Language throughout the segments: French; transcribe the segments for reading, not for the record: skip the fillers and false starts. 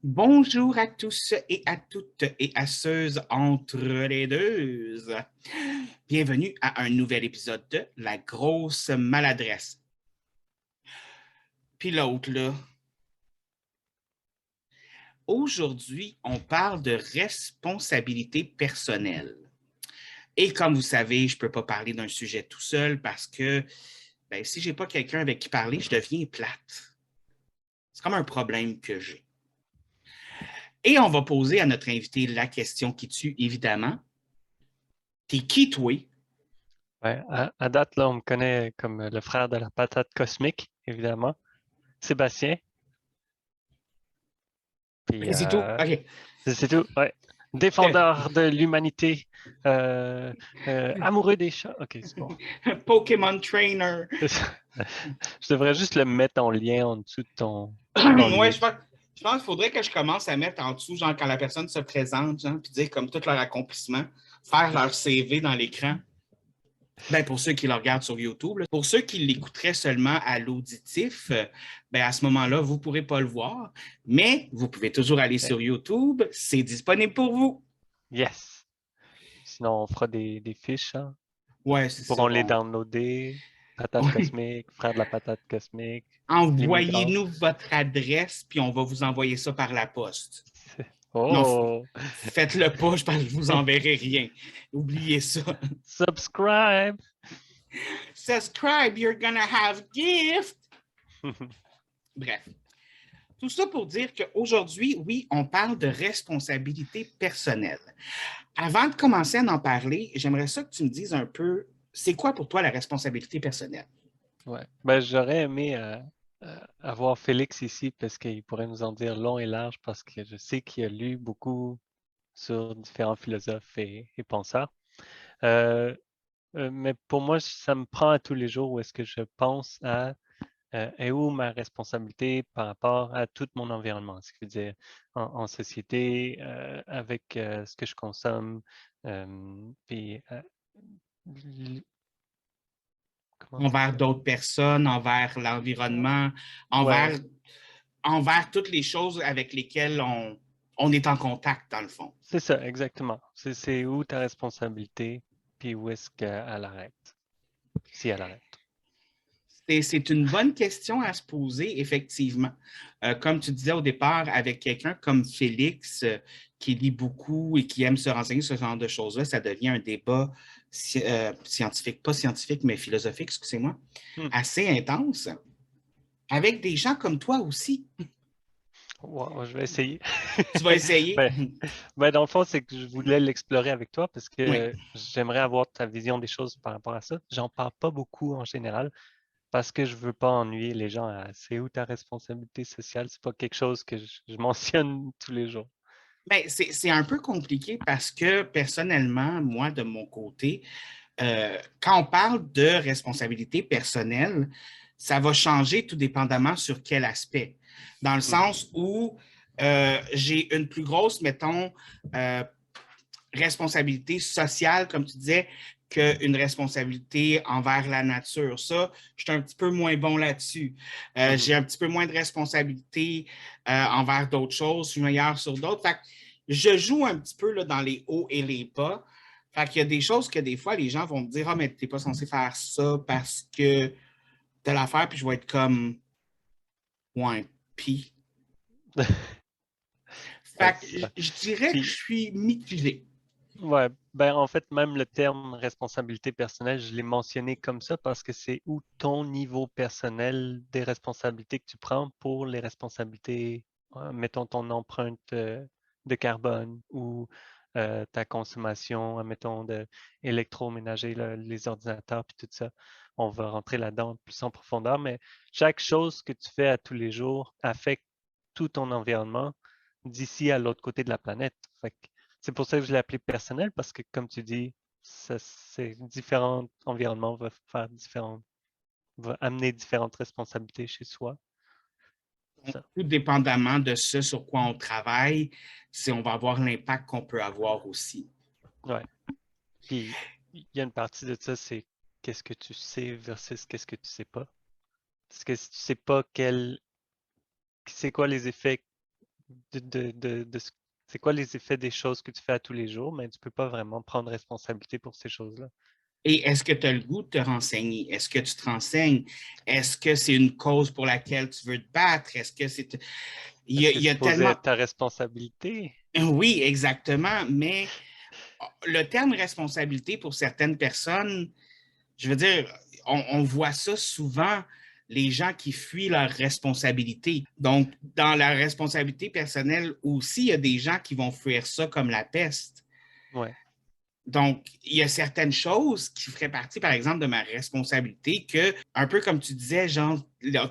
Bonjour à tous et à toutes et à ceux entre les deux. Bienvenue à un nouvel épisode de La grosse maladresse. Puis l'autre, là. Aujourd'hui, on parle de responsabilité personnelle. Et comme vous savez, je ne peux pas parler d'un sujet tout seul parce que si je n'ai pas quelqu'un avec qui parler, je deviens plate. C'est comme un problème que j'ai. Et on va poser à notre invité la question qui tue, évidemment. T'es qui, toi? Ouais, à date, là, on me connaît comme le frère de la patate cosmique, évidemment. Sébastien. Puis, C'est tout? OK. c'est tout. Ouais. Défendeur de l'humanité. euh, amoureux des chats. OK, c'est bon. Pokémon Trainer. Je devrais juste le mettre en lien en dessous de ton Ouais, livre. je pense qu'il faudrait que je commence à mettre en dessous, genre, quand la personne se présente, genre, puis dire comme tout leur accomplissement, faire leur CV dans l'écran. Ben, pour ceux qui le regardent sur YouTube, là. Pour ceux qui l'écouteraient seulement à l'auditif, à ce moment-là, vous ne pourrez pas le voir, mais vous pouvez toujours aller Ouais. sur YouTube, c'est disponible pour vous. Yes. Sinon, on fera des fiches, hein. Ouais, Ils c'est ça. pourront les downloader. Patate cosmique, frère de la patate cosmique, l'immigrant. Envoyez-nous votre adresse, puis on va vous envoyer ça par la poste. Non, Oh! faites-le pas, parce que je vous enverrai rien. Oubliez ça. Subscribe! Subscribe, you're gonna have gift. Bref, tout ça pour dire qu'aujourd'hui, oui, on parle de responsabilité personnelle. Avant de commencer à en parler, j'aimerais ça que tu me dises un peu, c'est quoi pour toi la responsabilité personnelle? Ouais. Ben, j'aurais aimé avoir Félix ici parce qu'il pourrait nous en dire long et large parce que je sais qu'il a lu beaucoup sur différents philosophes et penseurs. Euh, mais pour moi, ça me prend à tous les jours où est-ce que je pense à est où ma responsabilité par rapport à tout mon environnement, ce qui veut dire en société, avec ce que je consomme, puis comment dire Envers ça? d'autres personnes, envers l'environnement, Ouais, envers, envers toutes les choses avec lesquelles on est en contact, dans le fond. c'est ça, exactement. C'est où ta responsabilité, puis où est-ce qu'elle arrête, si elle arrête. C'est une bonne question à se poser, effectivement. Comme tu disais au départ, avec quelqu'un comme Félix, qui lit beaucoup et qui aime se renseigner sur ce genre de choses-là, ça devient un débat scientifique, pas scientifique, mais philosophique, excusez-moi, Hmm. assez intense, avec des gens comme toi aussi. Wow, je vais essayer. Tu vas essayer? Ben, dans le fond, c'est que je voulais l'explorer avec toi parce Oui. que j'aimerais avoir ta vision des choses par rapport à ça. J'en parle pas beaucoup en général parce que je veux pas ennuyer les gens à c'est où ta responsabilité sociale. C'est pas quelque chose que je mentionne tous les jours. C'est un peu compliqué parce que personnellement, moi, de mon côté, quand on parle de responsabilité personnelle, ça va changer tout dépendamment sur quel aspect. Dans le Hmm. sens où j'ai une plus grosse, mettons, euh, responsabilité sociale, comme tu disais, qu'une responsabilité envers la nature. Ça, je suis un petit peu moins bon là-dessus. Mhm. J'ai un petit peu moins de responsabilité envers d'autres choses, je suis meilleur sur d'autres. Fait que je joue un petit peu là, dans les hauts et les bas. Fait qu'il y a des choses que des fois, les gens vont me dire, ah, mais t'es pas censé faire ça parce que t'as l'affaire, puis je vais être comme, ouais, pis. Ouais, Fait que c'est ça. je dirais que je Puis, suis mitigé. ouais, ben en fait, même le terme responsabilité personnelle, je l'ai mentionné comme ça parce que c'est où ton niveau personnel des responsabilités que tu prends pour les responsabilités, mettons ton empreinte de carbone ou ta consommation, mettons, de électroménager, les ordinateurs, puis tout ça. On va rentrer là-dedans plus en profondeur, mais chaque chose que tu fais à tous les jours affecte tout ton environnement d'ici à l'autre côté de la planète. Fait que c'est pour ça que je l'ai appelé personnel, parce que comme tu dis, c'est différents environnements va amener différentes responsabilités chez soi. Ça. Tout dépendamment de ce sur quoi on travaille, on va avoir l'impact qu'on peut avoir aussi. Ouais. Puis il y a une partie de ça, c'est qu'est-ce que tu sais versus qu'est-ce que tu sais pas. Parce que si tu sais pas c'est quoi les effets c'est quoi les effets des choses que tu fais à tous les jours, mais tu peux pas vraiment prendre responsabilité pour ces choses-là. Et est-ce que tu as le goût de te renseigner? Est-ce que tu te renseignes? Est-ce que c'est une cause pour laquelle tu veux te battre? Est-ce que c'est... Est-ce que Il y c'est a supposé tellement... être ta responsabilité? Oui, exactement, mais le terme responsabilité pour certaines personnes, je veux dire, on voit ça souvent, les gens qui fuient leurs responsabilités. Donc, dans la responsabilité personnelle aussi, il y a des gens qui vont fuir ça comme la peste. Ouais. Donc, il y a certaines choses qui feraient partie, par exemple, de ma responsabilité que, un peu comme tu disais, genre,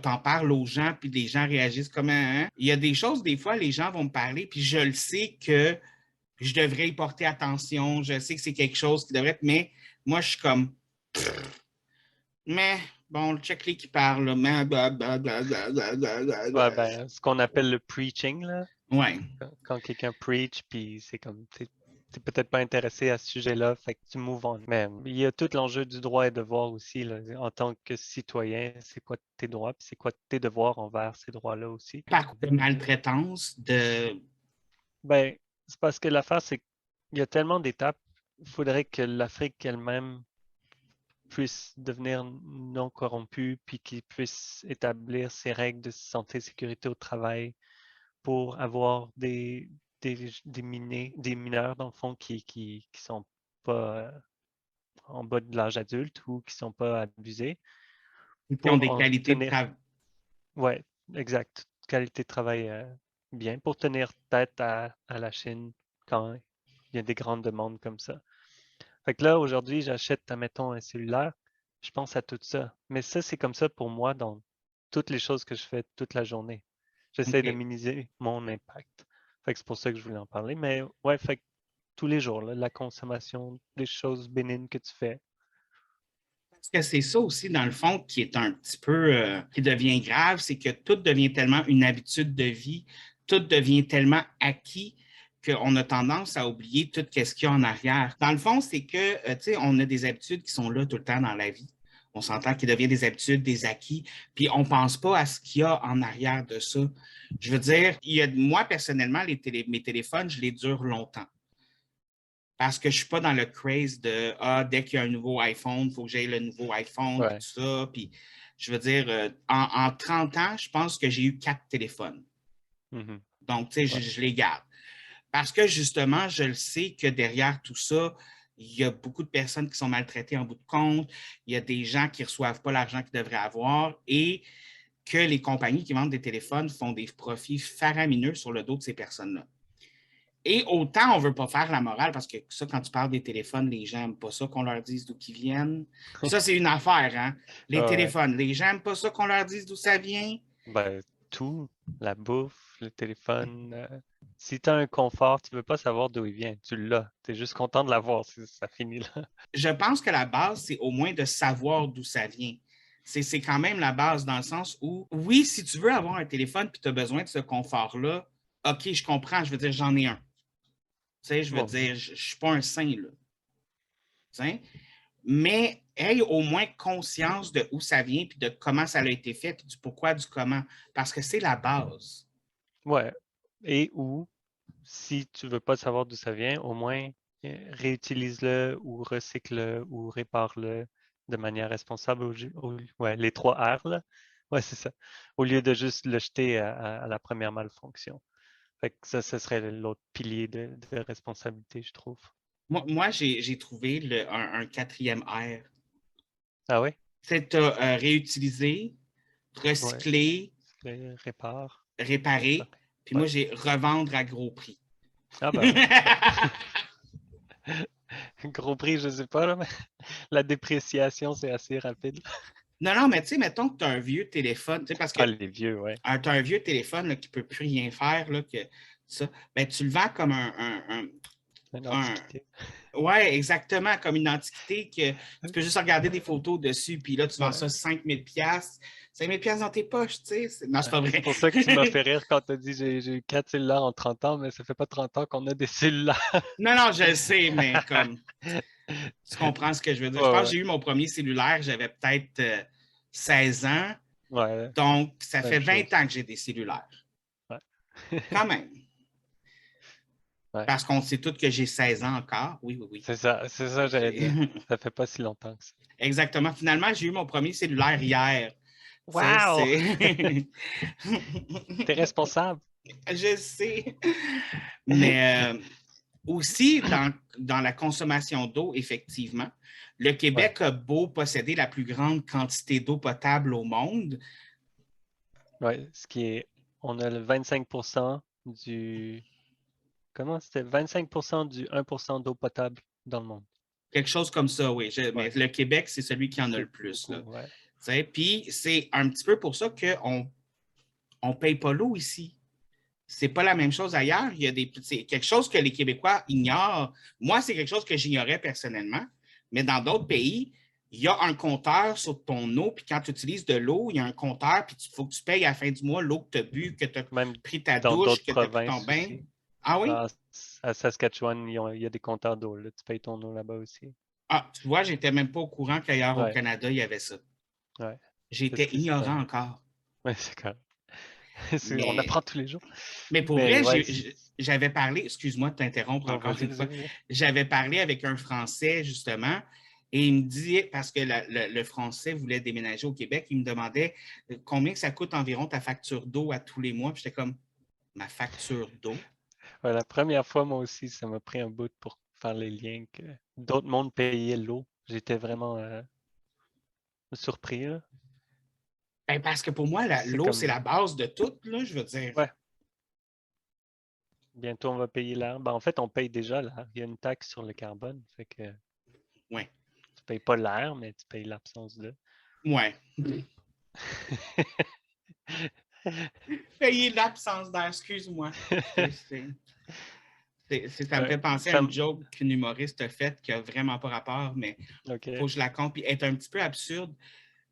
t'en parles aux gens, puis les gens réagissent comme un... Il y a des choses, des fois, les gens vont me parler, puis je le sais que je devrais y porter attention, je sais que c'est quelque chose qui devrait être, mais moi, je suis comme... Mais, bon, check-les qui parlent, mais... Ouais, ben, ce qu'on appelle le preaching, là. Ouais. Quand quelqu'un preach, puis c'est comme, t'es peut-être pas intéressé à ce sujet-là, fait que tu move on. Mais il y a tout l'enjeu du droit et devoir aussi, là. En tant que citoyen, c'est quoi tes droits, puis c'est quoi tes devoirs envers ces droits-là aussi. Par de maltraitance, de... Ben, c'est parce que l'affaire, c'est qu'il y a tellement d'étapes, il faudrait que l'Afrique elle-même puisse devenir non corrompue, puis qu'il puisse établir ses règles de santé et sécurité au travail pour avoir des mineurs, dans le fond, qui sont pas en bas de l'âge adulte ou qui sont pas abusés, qui ont pour des en qualités de tenir, travail. ouais, exact, qualité de travail bien, pour tenir tête à la Chine quand il y a des grandes demandes comme ça. Fait que là, aujourd'hui, j'achète, admettons, un cellulaire, je pense à tout ça. Mais ça, c'est comme ça pour moi dans toutes les choses que je fais toute la journée. J'essaie de Okay. minimiser mon impact. Fait que c'est pour ça que je voulais en parler. Mais ouais, fait que tous les jours, là, la consommation des choses bénignes que tu fais. Parce que c'est ça aussi, dans le fond, qui est un petit peu, qui devient grave, c'est que tout devient tellement une habitude de vie, tout devient tellement acquis qu'on a tendance à oublier tout ce qu'il y a en arrière. Dans le fond, c'est que, tu sais, on a des habitudes qui sont là tout le temps dans la vie. On s'entend qu'il devient des habitudes, des acquis, puis on ne pense pas à ce qu'il y a en arrière de ça. Je veux dire, moi, personnellement, mes téléphones, je les dure longtemps. Parce que je ne suis pas dans le craze de dès qu'il y a un nouveau iPhone, il faut que j'aie le nouveau iPhone, puis Ouais. tout ça. Puis, je veux dire, en 30 ans, je pense que j'ai eu 4 téléphones. Mhm. Donc, tu sais, Ouais. je les garde. Parce que justement, je le sais que derrière tout ça, il y a beaucoup de personnes qui sont maltraitées en bout de compte. Il y a des gens qui ne reçoivent pas l'argent qu'ils devraient avoir et que les compagnies qui vendent des téléphones font des profits faramineux sur le dos de ces personnes-là. Et autant on ne veut pas faire la morale, parce que ça, quand tu parles des téléphones, les gens n'aiment pas ça qu'on leur dise d'où ils viennent. Ça, c'est une affaire, hein? Les Ah ouais. téléphones, les gens n'aiment pas ça qu'on leur dise d'où ça vient. Ben, tout, la bouffe, le téléphone. Si tu as un confort, tu veux pas savoir d'où il vient. Tu l'as. Tu es juste content de l'avoir si ça finit là. Je pense que la base, c'est au moins de savoir d'où ça vient. C'est quand même la base dans le sens où, oui, si tu veux avoir un téléphone et tu as besoin de ce confort-là, OK, je comprends, je veux dire, j'en ai un. Tu sais, je veux Bon, dire, je ne suis pas un saint, là. Tu sais? Mais aie au moins conscience de où ça vient, puis de comment ça a été fait, puis du pourquoi, du comment. Parce que c'est la base. ouais. Et ou, si tu veux pas savoir d'où ça vient, au moins réutilise-le ou recycle-le ou répare-le de manière responsable. Ouais, les 3 R, là. Ouais, c'est ça. Au lieu de juste le jeter à la première malfonction. Fait que ça, ce serait l'autre pilier de responsabilité, je trouve. Moi j'ai trouvé un quatrième R. Ah ouais? C'est réutiliser, Ouais. recycler, Répare, réparer, réparer. puis Ouais. moi j'ai revendre à gros prix. Ah ben ouais, c'est ça. Gros prix, je sais pas, là, mais la dépréciation, c'est assez rapide. Non, non, mais tu sais, mettons que tu as un vieux téléphone, tu sais, parce que Ah, les vieux, ouais. tu as un vieux téléphone là, qui ne peut plus rien faire, là, que ça, ben, tu le vends comme Une un, antiquité. ouais, exactement, comme une antiquité que tu peux juste regarder des photos dessus, puis là, tu vends Ouais. ça 5000$. 5000$ dans tes poches, tu sais. Non, c'est Ouais. pas C'est vrai. pour ça que tu m'as fait rire quand tu as dit j'ai eu 4 cellulaires en 30 ans, mais ça fait pas 30 ans qu'on a des cellulaires. Non, non, je le sais, mais comme, tu comprends ce que je veux dire. Je Ouais, pense que ouais. j'ai eu mon premier cellulaire, j'avais peut-être 16 ans. Ouais, Donc, ça fait même 20 chose. ans que j'ai des cellulaires. Ouais. Quand même. Ouais. Parce qu'on sait tous que j'ai 16 ans encore. Oui, oui, oui. C'est ça, j'allais dire. Ça fait pas si longtemps que ça. Exactement. Finalement, j'ai eu mon premier cellulaire hier. Tu sais, Wow! c'est... T'es responsable. Je sais. Mais aussi, dans la consommation d'eau, effectivement, le Ouais, Québec a beau posséder la plus grande quantité d'eau potable au monde. ouais. On a le 25% du, comment c'était? 25% du 1% d'eau potable dans le monde. Quelque chose comme ça, oui. Mais Ouais, le Québec, c'est celui qui en a c'est le plus. beaucoup, Là. ouais. Puis c'est un petit peu pour ça qu'on ne paye pas l'eau ici. C'est pas la même chose ailleurs. C'est quelque chose que les Québécois ignorent. Moi, c'est quelque chose que j'ignorais personnellement. Mais dans d'autres pays, il y a un compteur sur ton eau. Puis quand tu utilises de l'eau, il y a un compteur. Puis il faut que tu payes à la fin du mois l'eau que tu as bu, que tu as Même pris ta dans douche, d'autres que tu as pris ton provinces bain. aussi. Ah oui? À, à Saskatchewan, il y a des compteurs d'eau, là. Tu payes ton eau là-bas aussi. Ah, tu vois, j'étais même pas au courant qu'ailleurs au Ouais, Canada, il y avait ça. ouais. J'étais C'est ignorant encore. ouais, c'est correct. On Mais, apprend tous les jours. mais pour Mais vrai, ouais, j'avais parlé, excuse-moi de t'interrompre non, encore vas-y, une vas-y, fois, vas-y. j'avais parlé avec un Français justement et il me dit, parce que le Français voulait déménager au Québec, il me demandait combien ça coûte environ ta facture d'eau à tous les mois. Puis j'étais comme, ma facture d'eau? Ouais, la première fois, moi aussi, ça m'a pris un bout pour faire les liens que d'autres mondes payaient l'eau. J'étais vraiment surpris, là. Ben, parce que pour moi, C'est l'eau, c'est comme, la base de tout, là, je veux dire. ouais, bientôt on va payer l'air. Ben, en fait, on paye déjà l'air. Il y a une taxe sur le carbone. Fait que Ouais. tu payes pas l'air, mais tu payes l'absence de. Ouais. Payer l'absence d'air, excuse-moi. Ça me Ouais, fait penser à ça, une joke qu'une humoriste a faite qui n'a vraiment pas rapport, mais il faut ok. que je la compte. Puis elle est un petit peu absurde.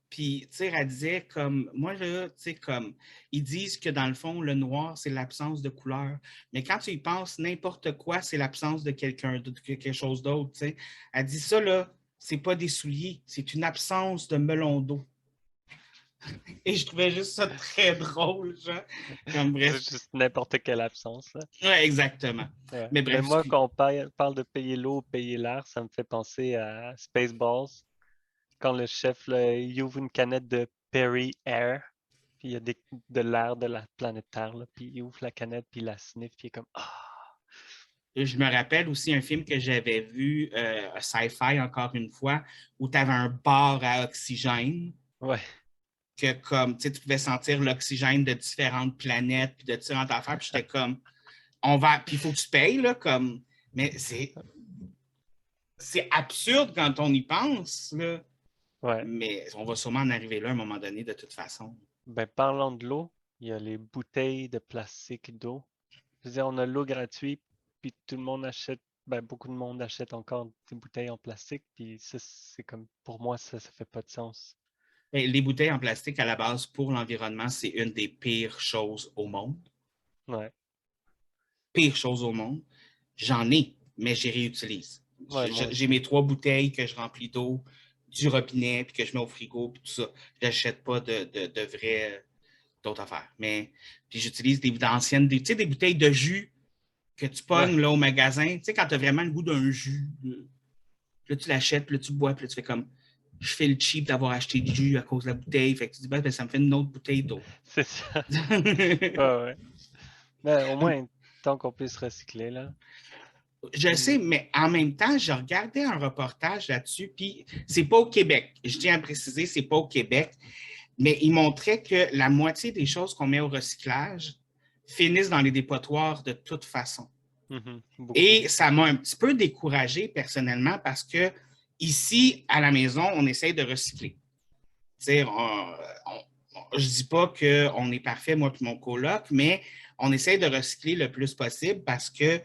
Puis, tu sais, elle disait comme, moi, là, tu sais, comme, ils disent que dans le fond, le noir, c'est l'absence de couleur. Mais quand tu y penses, n'importe quoi, c'est l'absence de quelqu'un, de quelque chose d'autre, tu sais. Elle dit ça, là, c'est pas des souliers, c'est une absence de melon d'eau. Et je trouvais juste ça très drôle, genre. Comme bref. C'est juste n'importe quelle absence, là. Ouais, exactement. Ouais. Mais Mais bref, moi, quand on parle de payer l'eau, payer l'air, ça me fait penser à Spaceballs. Quand le chef, là, il ouvre une canette de Perry Air, puis il y a de l'air de la planète Terre, là, puis il ouvre la canette, puis il la sniffe, puis il est comme ah, je me rappelle aussi un film que j'avais vu, sci-fi encore une fois, où tu avais un bar à oxygène, ouais, que comme, tu sais, tu pouvais sentir l'oxygène de différentes planètes, puis de différentes affaires, puis j'étais comme, on va, puis il faut que tu payes, là, comme, mais c'est absurde quand on y pense, là, ouais. mais on va sûrement en arriver là à un moment donné, de toute façon. Ben parlant de l'eau, il y a les bouteilles de plastique d'eau. Je veux dire, on a l'eau gratuite, puis tout le monde achète, ben beaucoup de monde achète encore des bouteilles en plastique, puis ça, c'est comme, pour moi, ça fait pas de sens. Et les bouteilles en plastique, à la base, pour l'environnement, c'est une des pires choses au monde. Ouais, Pire chose au monde. J'en ai, mais je les réutilise. ouais, moi J'ai aussi. mes 3 bouteilles que je remplis d'eau du robinet, puis que je mets au frigo, puis tout ça. Je n'achète pas de vraies d'autres affaires. Mais puis j'utilise des anciennes, tu sais, des bouteilles de jus que tu Ouais, pognes là, au magasin. Tu sais, quand tu as vraiment le goût d'un jus, là, tu l'achètes, puis là, tu bois, puis là, tu fais comme je fais le cheap d'avoir acheté du jus à cause de la bouteille. Fait que tu dis, ben, ça me fait une autre bouteille d'eau. c'est ça. Ouais, ouais. Mais au moins, tant qu'on puisse recycler, là. Je sais, Puis, mais en même temps, je regardais un reportage là-dessus, puis c'est pas au Québec. Je tiens à préciser, c'est pas au Québec, mais il montrait que la moitié des choses qu'on met au recyclage finissent dans les dépotoirs de toute façon. beaucoup. Et ça m'a un petit peu découragé personnellement parce que ici, à la maison, on essaye de recycler. Je ne dis pas qu'on est parfait, moi et mon coloc, mais on essaye de recycler le plus possible parce que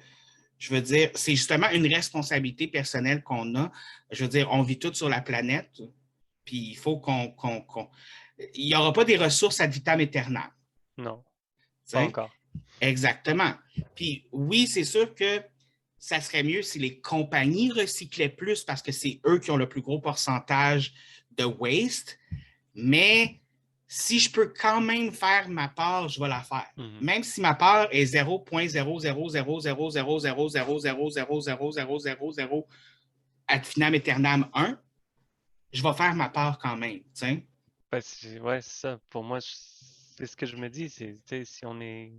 je veux dire, c'est justement une responsabilité personnelle qu'on a. Je veux dire, on vit tous sur la planète, puis il faut il n'y aura pas des ressources ad vitam aeternam. Non, pas T'sais? encore. Exactement. Puis oui, c'est sûr que ça serait mieux si les compagnies recyclaient plus parce que c'est eux qui ont le plus gros pourcentage de waste, mais Si je peux quand même faire ma part, je vais la faire. Mhm. Même si ma part est 0.000000000000000 ad finam aeternam 1, je vais faire ma part quand même. T'sais. Ben, ouais, c'est ça. Pour moi, c'est ce que je me dis. C'est, tu sais, si on est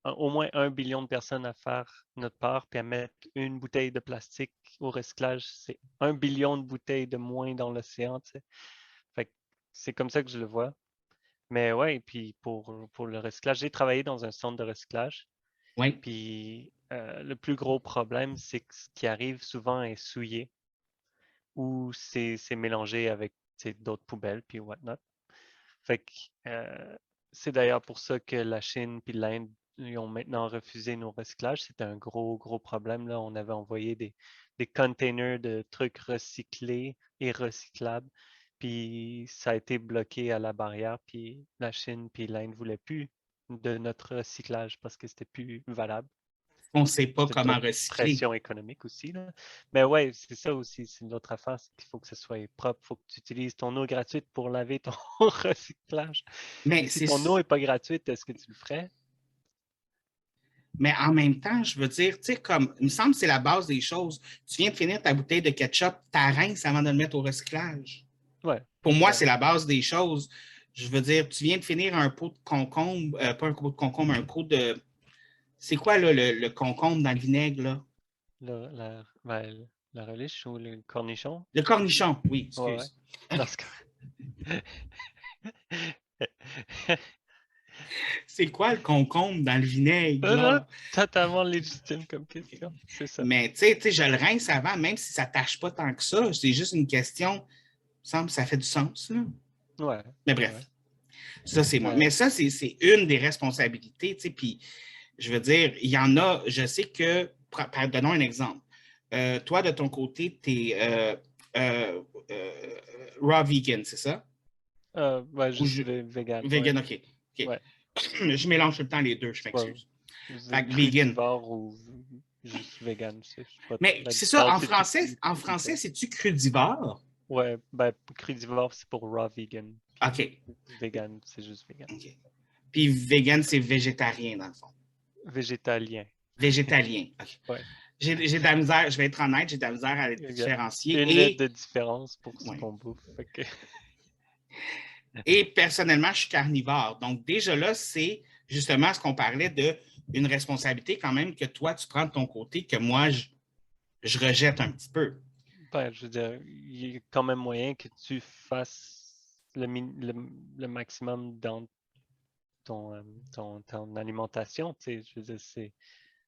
au moins 1 billion de personnes à faire notre part, puis à mettre une bouteille de plastique au recyclage, c'est 1 billion de bouteilles de moins dans l'océan, tu sais. Fait que c'est comme ça que je le vois. Mais ouais, et puis pour le recyclage, j'ai travaillé dans un centre de recyclage. Oui. Puis le plus gros problème, c'est que ce qui arrive souvent est souillé ou c'est mélangé avec d'autres poubelles, puis whatnot. Fait que c'est d'ailleurs pour ça que la Chine puis l'Inde ils ont maintenant refusé nos recyclages. C'était un gros, gros problème, là. On avait envoyé des containers de trucs recyclés et recyclables. Puis ça a été bloqué à la barrière. Puis la Chine puis l'Inde ne voulaient plus de notre recyclage parce que c'était plus valable. On ne sait pas C'était trop comment de recycler. pression économique aussi, là. Mais ouais, c'est ça aussi, c'est une autre affaire, c'est qu'il faut que ce soit propre, il faut que tu utilises ton eau gratuite pour laver ton recyclage. Mais, Et si ton eau n'est pas gratuite, est-ce que tu le ferais? mais en même temps, je veux dire, tu sais, comme, il me semble que c'est la base des choses. Tu viens de finir ta bouteille de ketchup, ta rince avant de le mettre au recyclage. Ouais, Pour moi, ouais. c'est la base des choses. Je veux dire, tu viens de finir un pot de concombre, pas un pot de concombre, un pot de. C'est quoi, là, le concombre dans le vinaigre, là? La relish ou le cornichon? Le cornichon, oui, Ouais, ouais. excuse. Dans ce cas. C'est quoi le concombre dans le vinaigre, Non, non, là? totalement légitime comme question. C'est ça. Mais tu sais, je le rince avant, même si ça ne tâche pas tant que ça. C'est juste une question. Il me semble que ça fait du sens, là. Ouais, Mais ouais, ouais. bref, ça, c'est moi. Mais ça, c'est une des responsabilités, tu sais. Puis, je veux dire, il y en a, je sais que, donnons un exemple. Toi, de ton côté, tu es raw vegan, c'est ça? Ouais, Ou juste vegan, ouais. vegan, OK. OK. Ouais, Je mélange tout le temps les deux, je ouais. m'excuse. Vous Fait êtes que vegan. crudivore ou juste vegan, c'est pas Mais la c'est ça, différence est plus en français, subtile. c'est-tu crudivore? Ouais, ben crudivore c'est pour raw vegan, puis OK. vegan c'est juste vegan. OK. Puis vegan, c'est végétarien, dans le fond. Végétalien. Végétalien. OK. Ouais, J'ai de la misère, je vais être honnête, j'ai de la misère à les regarde. différencier. Une lettre de différence pour ce Ouais. qu'on bouffe. Fait que... Et personnellement, je suis carnivore. Donc, déjà là, c'est justement ce qu'on parlait de une responsabilité quand même que toi, tu prends de ton côté, que moi, je rejette un petit peu. Ben, je veux dire, il y a quand même moyen que tu fasses le maximum dans ton, ton alimentation. Tu sais, je veux dire,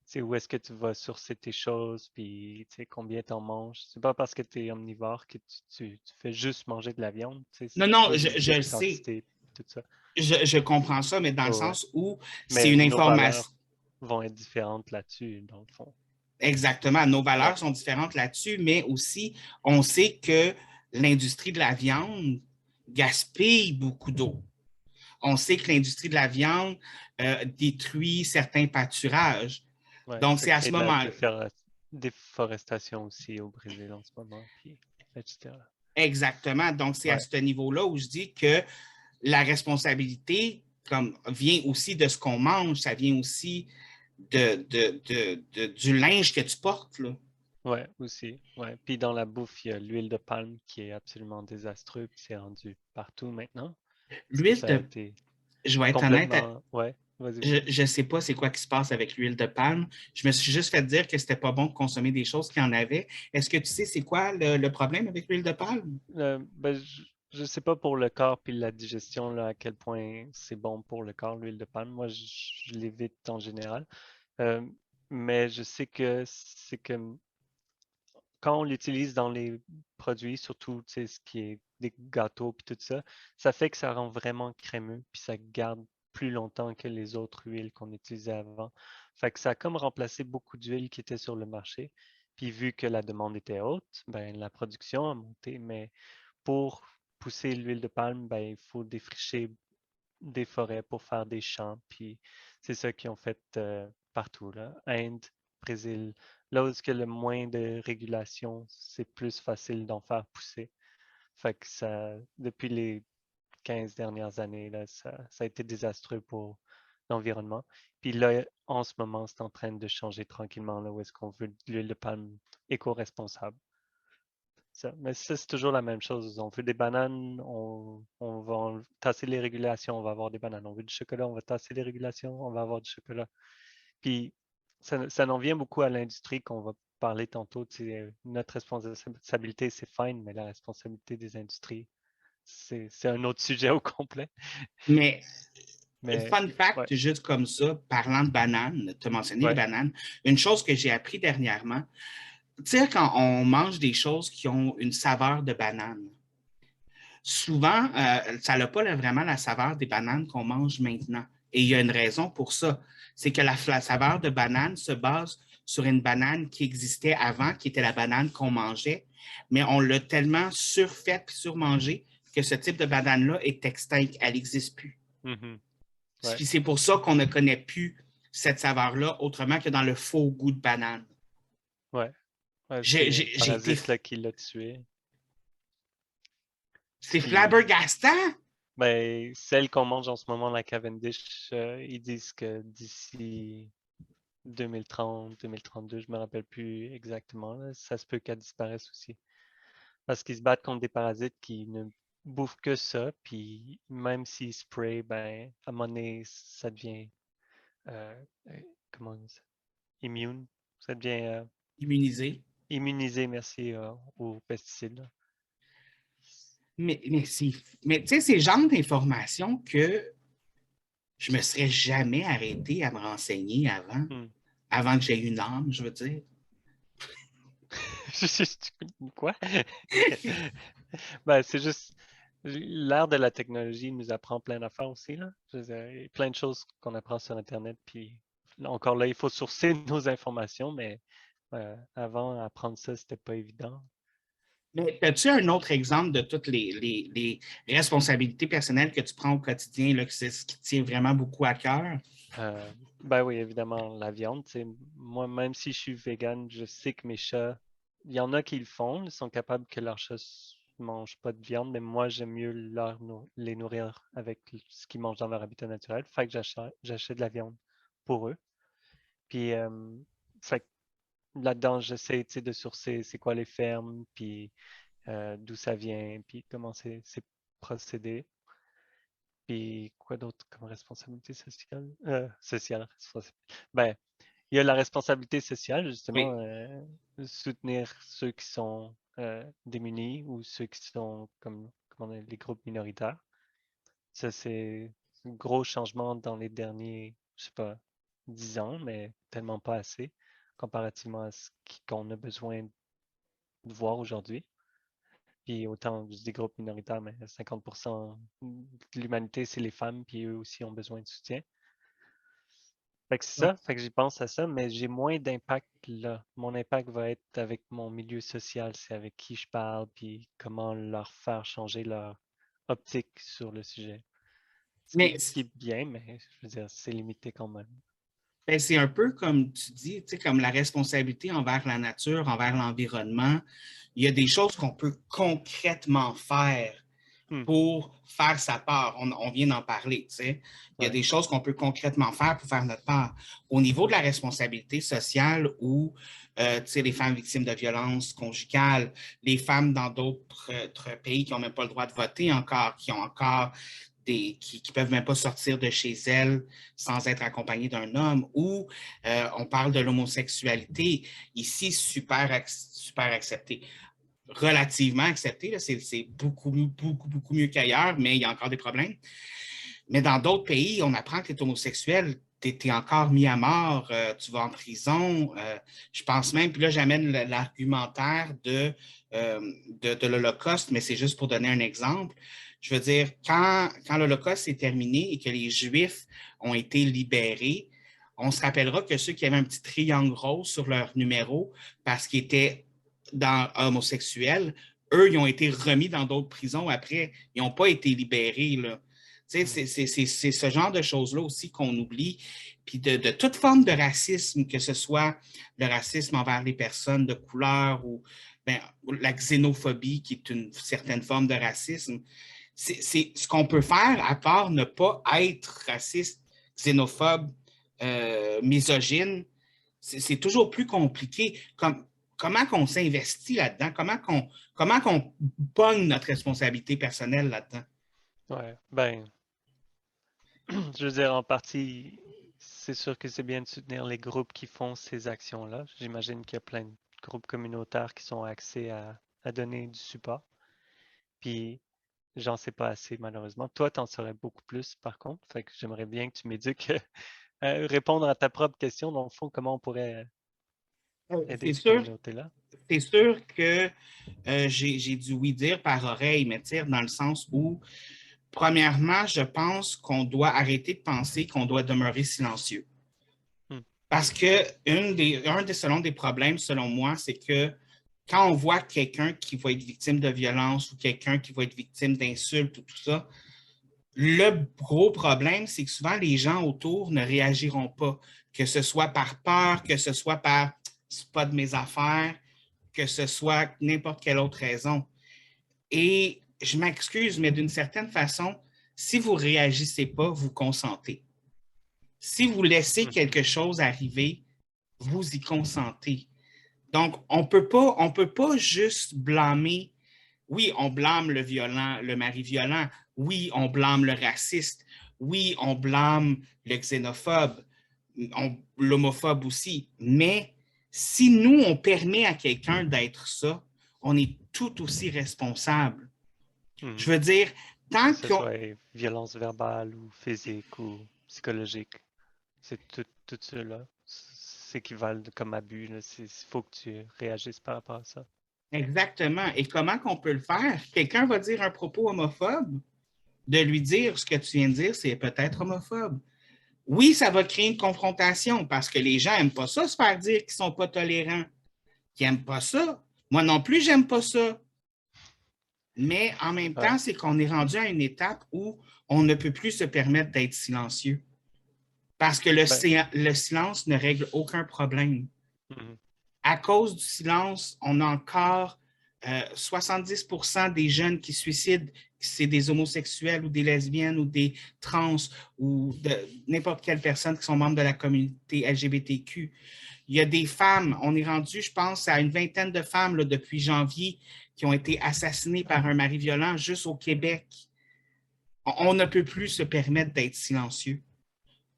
c'est où est-ce que tu vas sourcer tes choses, puis tu sais, combien t'en manges. C'est pas parce que tu es omnivore que tu fais juste manger de la viande. Tu sais, Non, tu non, peux je limiter le les sais. quantités, tout ça. Je comprends ça, mais dans le Ouais, ouais. sens où c'est Mais une nos information. valeurs vont être différentes là-dessus, dans le fond. Exactement. Nos Ouais, valeurs sont différentes là-dessus, mais aussi, on sait que l'industrie de la viande gaspille beaucoup d'eau. On sait que l'industrie de la viande détruit certains pâturages. ouais. Donc, Ça c'est à crée ce de la moment-là. déforestation aussi au Brésil en ce moment, puis etc. Exactement. Donc, c'est à Ouais, ce niveau-là où je dis que la responsabilité comme, vient aussi de ce qu'on mange, ça vient aussi du linge que tu portes. Là. ouais, aussi. Ouais. Puis dans la bouffe, il y a l'huile de palme qui est absolument désastreux, puis c'est rendu partout maintenant. Parce que L'huile ça a de. été Je vais être honnête, complètement. Ouais, vas-y, vas-y. je ne sais pas c'est quoi qui se passe avec l'huile de palme. Je me suis juste fait dire que c'était pas bon de consommer des choses qui en avaient. Est-ce que tu sais c'est quoi le problème avec l'huile de palme? Ben, je sais pas pour le corps puis la digestion, là, à quel point c'est bon pour le corps, l'huile de palme. Moi, je l'évite en général. Euh, mais je sais que c'est que quand on l'utilise dans les produits, surtout tu sais, ce qui est des gâteaux puis tout ça, ça fait que ça rend vraiment crémeux puis ça garde plus longtemps que les autres huiles qu'on utilisait avant. Fait que ça a comme remplacé beaucoup d'huiles qui étaient sur le marché. Puis vu que la demande était haute, ben la production a monté. Mais pour pousser l'huile de palme, ben il faut défricher des forêts pour faire des champs. Puis c'est ça qu'ils ont fait partout, là. Inde, Brésil, là où il y a le moins de régulation, c'est plus facile d'en faire pousser. Fait que ça, depuis les 15 dernières années, là, ça a été désastreux pour l'environnement. Puis là, en ce moment, c'est en train de changer tranquillement, là, où est-ce qu'on veut de l'huile de palme éco-responsable. Mais ça, c'est toujours la même chose. On veut des bananes, on va tasser les régulations, on va avoir des bananes. On veut du chocolat, on va tasser les régulations, on va avoir du chocolat. Puis ça en vient beaucoup à l'industrie qu'on va parler tantôt. Notre responsabilité, c'est fine, mais la responsabilité des industries, c'est un autre sujet au complet. Mais Mais fun ouais, fact, juste comme ça, parlant de bananes, tu as mentionné les ouais. bananes, une chose que j'ai appris dernièrement, tu sais, quand on mange des choses qui ont une saveur de banane, souvent, ça n'a pas vraiment la saveur des bananes qu'on mange maintenant. Et il y a une raison pour ça. C'est que la saveur de banane se base sur une banane qui existait avant, qui était la banane qu'on mangeait, mais on l'a tellement surfaite et surmangée que ce type de banane-là est extinct, elle n'existe plus. Mhm, ouais, Puis c'est pour ça qu'on ne connaît plus cette saveur-là autrement que dans le faux goût de banane. ouais. Ouais, c'est un J'ai été. parasite là, qui l'a tué. C'est Puis, flabbergastant! ben, celle qu'on mange en ce moment, la Cavendish, ils disent que d'ici 2030, 2032, je me rappelle plus exactement, là, ça se peut qu'elle disparaisse aussi. Parce qu'ils se battent contre des parasites qui ne bouffent que ça, puis même s'ils sprayent, ben, à un moment donné, ça devient, euh, comment on dit ça? Immune. Ça devient Immunisé. immunisé, merci, aux pesticides, là. Mais, mais, mais tu sais, c'est le genre d'informations que je me serais jamais arrêté à me renseigner Hmm. avant que j'aie une âme, je veux dire. Quoi? Ben, c'est juste l'ère de la technologie nous apprend plein d'affaires aussi, là. Je veux dire, il y a plein de choses qu'on apprend sur Internet, puis encore là, il faut sourcer nos informations, mais avant, apprendre ça, c'était pas évident. Mais as-tu un autre exemple de toutes les responsabilités personnelles que tu prends au quotidien, là, que c'est ce qui tient vraiment beaucoup à cœur? Ben oui, évidemment, la viande. Moi, même si je suis vegan, je sais que mes chats, il y en a qui le font, ils sont capables que leurs chats ne mangent pas de viande, mais moi, j'aime mieux les nourrir avec ce qu'ils mangent dans leur habitat naturel. Fait que j'achète de la viande pour eux. Puis, fait que là-dedans, j'essaie, de sourcer c'est quoi les fermes, puis d'où ça vient, puis comment c'est procédé. Puis, quoi d'autre comme responsabilité sociale? Sociale, ben, il y a la responsabilité sociale, justement, Oui. soutenir ceux qui sont démunis ou ceux qui sont comme comment on dit, les groupes minoritaires. Ça, c'est un gros changement dans les derniers, je sais pas, 10 ans, mais tellement pas assez comparativement à ce qu'on a besoin de voir aujourd'hui. Puis autant je dis groupes minoritaires, mais 50% de l'humanité, c'est les femmes, puis eux aussi ont besoin de soutien. Fait que c'est ça, fait que j'y pense à ça, mais j'ai moins d'impact là. Mon impact va être avec mon milieu social, c'est avec qui je parle, puis comment leur faire changer leur optique sur le sujet. Mais Ce qui est bien, mais je veux dire, c'est limité quand même. ben, c'est un peu comme tu dis, tu sais, comme la responsabilité envers la nature, envers l'environnement. Il y a des choses qu'on peut concrètement faire Hmm, pour faire sa part. On vient d'en parler, tu sais. Il y a ouais, des choses qu'on peut concrètement faire pour faire notre part. Au niveau de la responsabilité sociale ou, tu sais, les femmes victimes de violences conjugales, les femmes dans d'autres pays qui n'ont même pas le droit de voter encore, qui ont encore qui ne peuvent même pas sortir de chez elles sans être accompagnées d'un homme, ou on parle de l'homosexualité, ici super accepté, relativement accepté, c'est beaucoup, beaucoup, beaucoup mieux qu'ailleurs, mais il y a encore des problèmes. Mais dans d'autres pays, on apprend que tu es homosexuel, tu es encore mis à mort, tu vas en prison. Je pense même, puis là, j'amène l'argumentaire de l'Holocauste, mais c'est juste pour donner un exemple. Je veux dire, quand l'Holocauste est terminé et que les Juifs ont été libérés, on se rappellera que ceux qui avaient un petit triangle rose sur leur numéro parce qu'ils étaient homosexuels, eux, ils ont été remis dans d'autres prisons après. Ils n'ont pas été libérés, là. C'est hmm, ce genre de choses-là aussi qu'on oublie. Puis de toute forme de racisme, que ce soit le racisme envers les personnes de couleur ou ben, la xénophobie, qui est une certaine forme de racisme, c'est ce qu'on peut faire à part ne pas être raciste, xénophobe, misogyne. C'est toujours plus compliqué. Comment qu'on s'investit là-dedans? Comment qu'on pogne notre responsabilité personnelle là-dedans? Ouais, ben, je veux dire, en partie, c'est sûr que c'est bien de soutenir les groupes qui font ces actions-là. J'imagine qu'il y a plein de groupes communautaires qui sont axés à donner du support. Puis, j'en sais pas assez, malheureusement. Toi, t'en saurais beaucoup plus, par contre. Fait que j'aimerais bien que tu m'éduques répondre à ta propre question, dans le fond, comment on pourrait aider C'est ces sûr, communautés-là. c'est sûr que j'ai dû oui dire par oreille, mais dire dans le sens où, premièrement, je pense qu'on doit arrêter de penser qu'on doit demeurer silencieux. Hmm. Parce que selon des problèmes, selon moi, c'est que quand on voit quelqu'un qui va être victime de violence ou quelqu'un qui va être victime d'insultes ou tout ça, le gros problème, c'est que souvent les gens autour ne réagiront pas, que ce soit par peur, que ce soit par c'est pas de mes affaires, que ce soit n'importe quelle autre raison. Et je m'excuse, mais d'une certaine façon, si vous ne réagissez pas, vous consentez. Si vous laissez Mhm. quelque chose arriver, vous y consentez. Donc, on peut pas juste blâmer. Oui, on blâme le violent, le mari violent. Oui, on blâme le raciste. Oui, on blâme le xénophobe, l'homophobe aussi. Mais si nous, on permet à quelqu'un d'être ça, on est tout aussi responsable. Je Mhm. veux dire, Que tant ce qu'on... soit violence verbale ou physique ou psychologique, c'est tout cela s'équivalent comme abus. Il faut que tu réagisses par rapport à ça. Exactement. Et comment qu'on peut le faire? Quelqu'un va dire un propos homophobe, de lui dire ce que tu viens de dire, c'est peut-être homophobe. Oui, ça va créer une confrontation parce que les gens n'aiment pas ça, se faire dire qu'ils ne sont pas tolérants, qu'ils n'aiment pas ça. Moi non plus, j'aime pas ça. Mais en même Ouais, temps, c'est qu'on est rendu à une étape où on ne peut plus se permettre d'être silencieux parce que ben, le silence ne règle aucun problème. mhm. À cause du silence, on a encore 70 des jeunes qui suicident, c'est des homosexuels ou des lesbiennes ou des trans ou de n'importe quelle personne qui sont membres de la communauté LGBTQ. Il y a des femmes, on est rendu, je pense, à une vingtaine de femmes là, depuis janvier qui ont été assassinées par un mari violent juste au Québec. On ne peut plus se permettre d'être silencieux.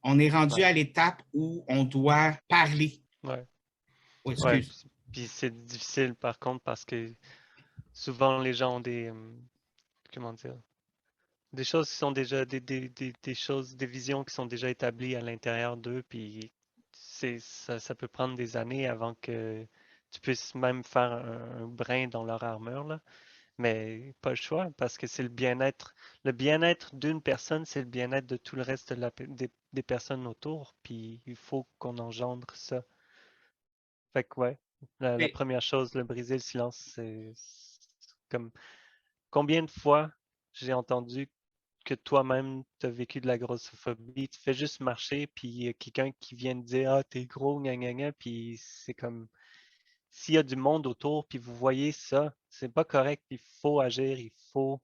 On est rendu Ouais, à l'étape où on doit parler. ouais, Oh, ouais. excuse. Puis c'est difficile par contre parce que souvent les gens ont comment dire, des choses qui sont déjà des choses, des visions qui sont déjà établies à l'intérieur d'eux, puis ça peut prendre des années avant que tu puisses même faire un brin dans leur armure, là. Mais pas le choix, parce que c'est le bien-être. Le bien-être d'une personne, c'est le bien-être de tout le reste des personnes autour, puis il faut qu'on engendre ça. Fait que ouais, la première chose, le briser le silence, c'est comme combien de fois j'ai entendu que toi-même, tu as vécu de la grossophobie, tu fais juste marcher, puis il y a quelqu'un qui vient te dire ah, t'es gros, gna gna gna, puis c'est comme s'il y a du monde autour, puis vous voyez ça, c'est pas correct, il faut agir, faut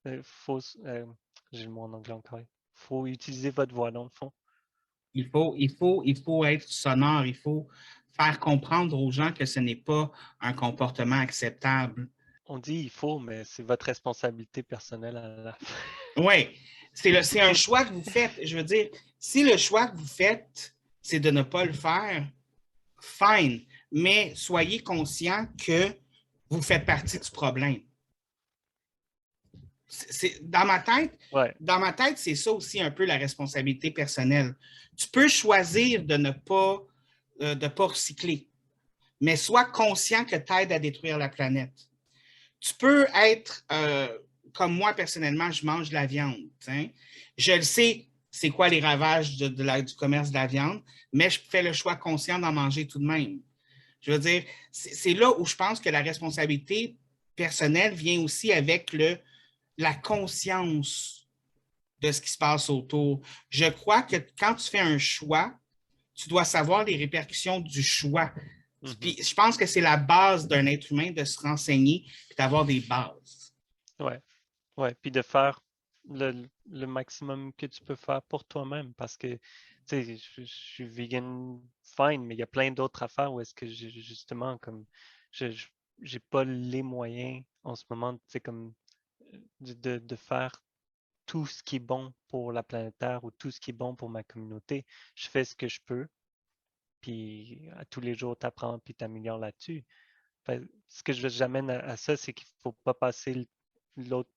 j'ai le mot en anglais encore, il faut utiliser votre voix dans le fond. Il faut être sonore, il faut faire comprendre aux gens que ce n'est pas un comportement acceptable. On dit il faut, mais c'est votre responsabilité personnelle à la fin. Oui, c'est un choix que vous faites. Je veux dire, si le choix que vous faites, c'est de ne pas le faire, fine, mais soyez conscient que vous faites partie du problème. Ouais. Dans ma tête, c'est ça aussi un peu la responsabilité personnelle. Tu peux choisir de pas recycler, mais sois conscient que tu aides à détruire la planète. Tu peux être, comme moi personnellement, je mange de la viande. Hein? Je le sais, c'est quoi les ravages du commerce de la viande, mais je fais le choix conscient d'en manger tout de même. Je veux dire, c'est là où je pense que la responsabilité personnelle vient aussi avec la conscience de ce qui se passe autour. Je crois que quand tu fais un choix, tu dois savoir les répercussions du choix. Mhm. Puis je pense que c'est la base d'un être humain de se renseigner et d'avoir des bases. Ouais. Ouais, puis de faire le maximum que tu peux faire pour toi-même parce que, tu sais, je suis vegan fine, mais il y a plein d'autres affaires où est-ce que justement, comme, je, je- j'ai pas les moyens en ce moment, tu sais, comme, de faire tout ce qui est bon pour la planète Terre ou tout ce qui est bon pour ma communauté. Je fais ce que je peux, puis à tous les jours, tu apprends, puis tu améliores là-dessus. Ce que j'amène à ça, c'est qu'il faut pas passer l'autre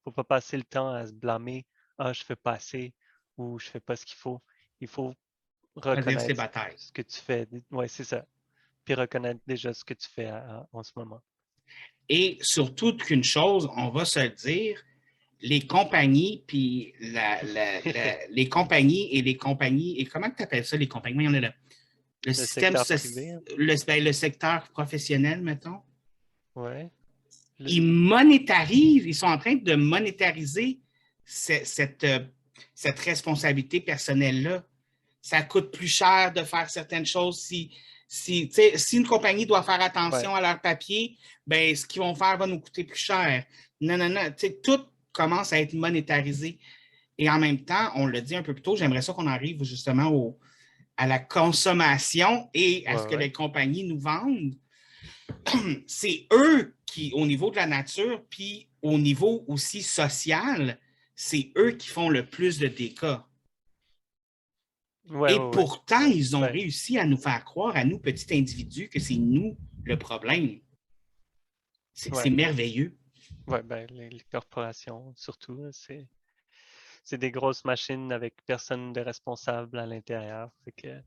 faut pas passer le temps à se blâmer. Ah, je fais pas assez ou je fais pas ce qu'il faut. Il faut Choisir ses reconnaître batailles. ce que tu fais. Ouais, c'est ça. Puis reconnaître déjà ce que tu fais en ce moment. Et surtout qu'une chose, on va se le dire, les compagnies, puis les compagnies et les compagnies, et comment tu appelles ça, les compagnies? Il y en a le Le système, secteur privé, hein. le secteur professionnel, mettons, Ouais. ils monétarisent, ils sont en train de monétariser cette, cette responsabilité personnelle-là. Ça coûte plus cher de faire certaines choses. Si une compagnie doit faire Ouais. attention à leurs papiers, ben, ce qu'ils vont faire va nous coûter plus cher. Non, non, non. Tout commence à être monétarisé. Et en même temps, on l'a dit un peu plus tôt, j'aimerais ça qu'on arrive justement à la consommation et à Ouais, ce que ouais. les compagnies nous vendent. C'est eux qui, au niveau de la nature, puis au niveau aussi social, c'est eux qui font le plus de dégâts. Ouais, Et ouais, ouais. pourtant, ils ont Ben, réussi à nous faire croire, à nous, petits individus, que c'est nous le problème. C'est ouais. merveilleux. Ouais, ben, les corporations, surtout, là, c'est des grosses machines avec personne de responsable à l'intérieur. Fait que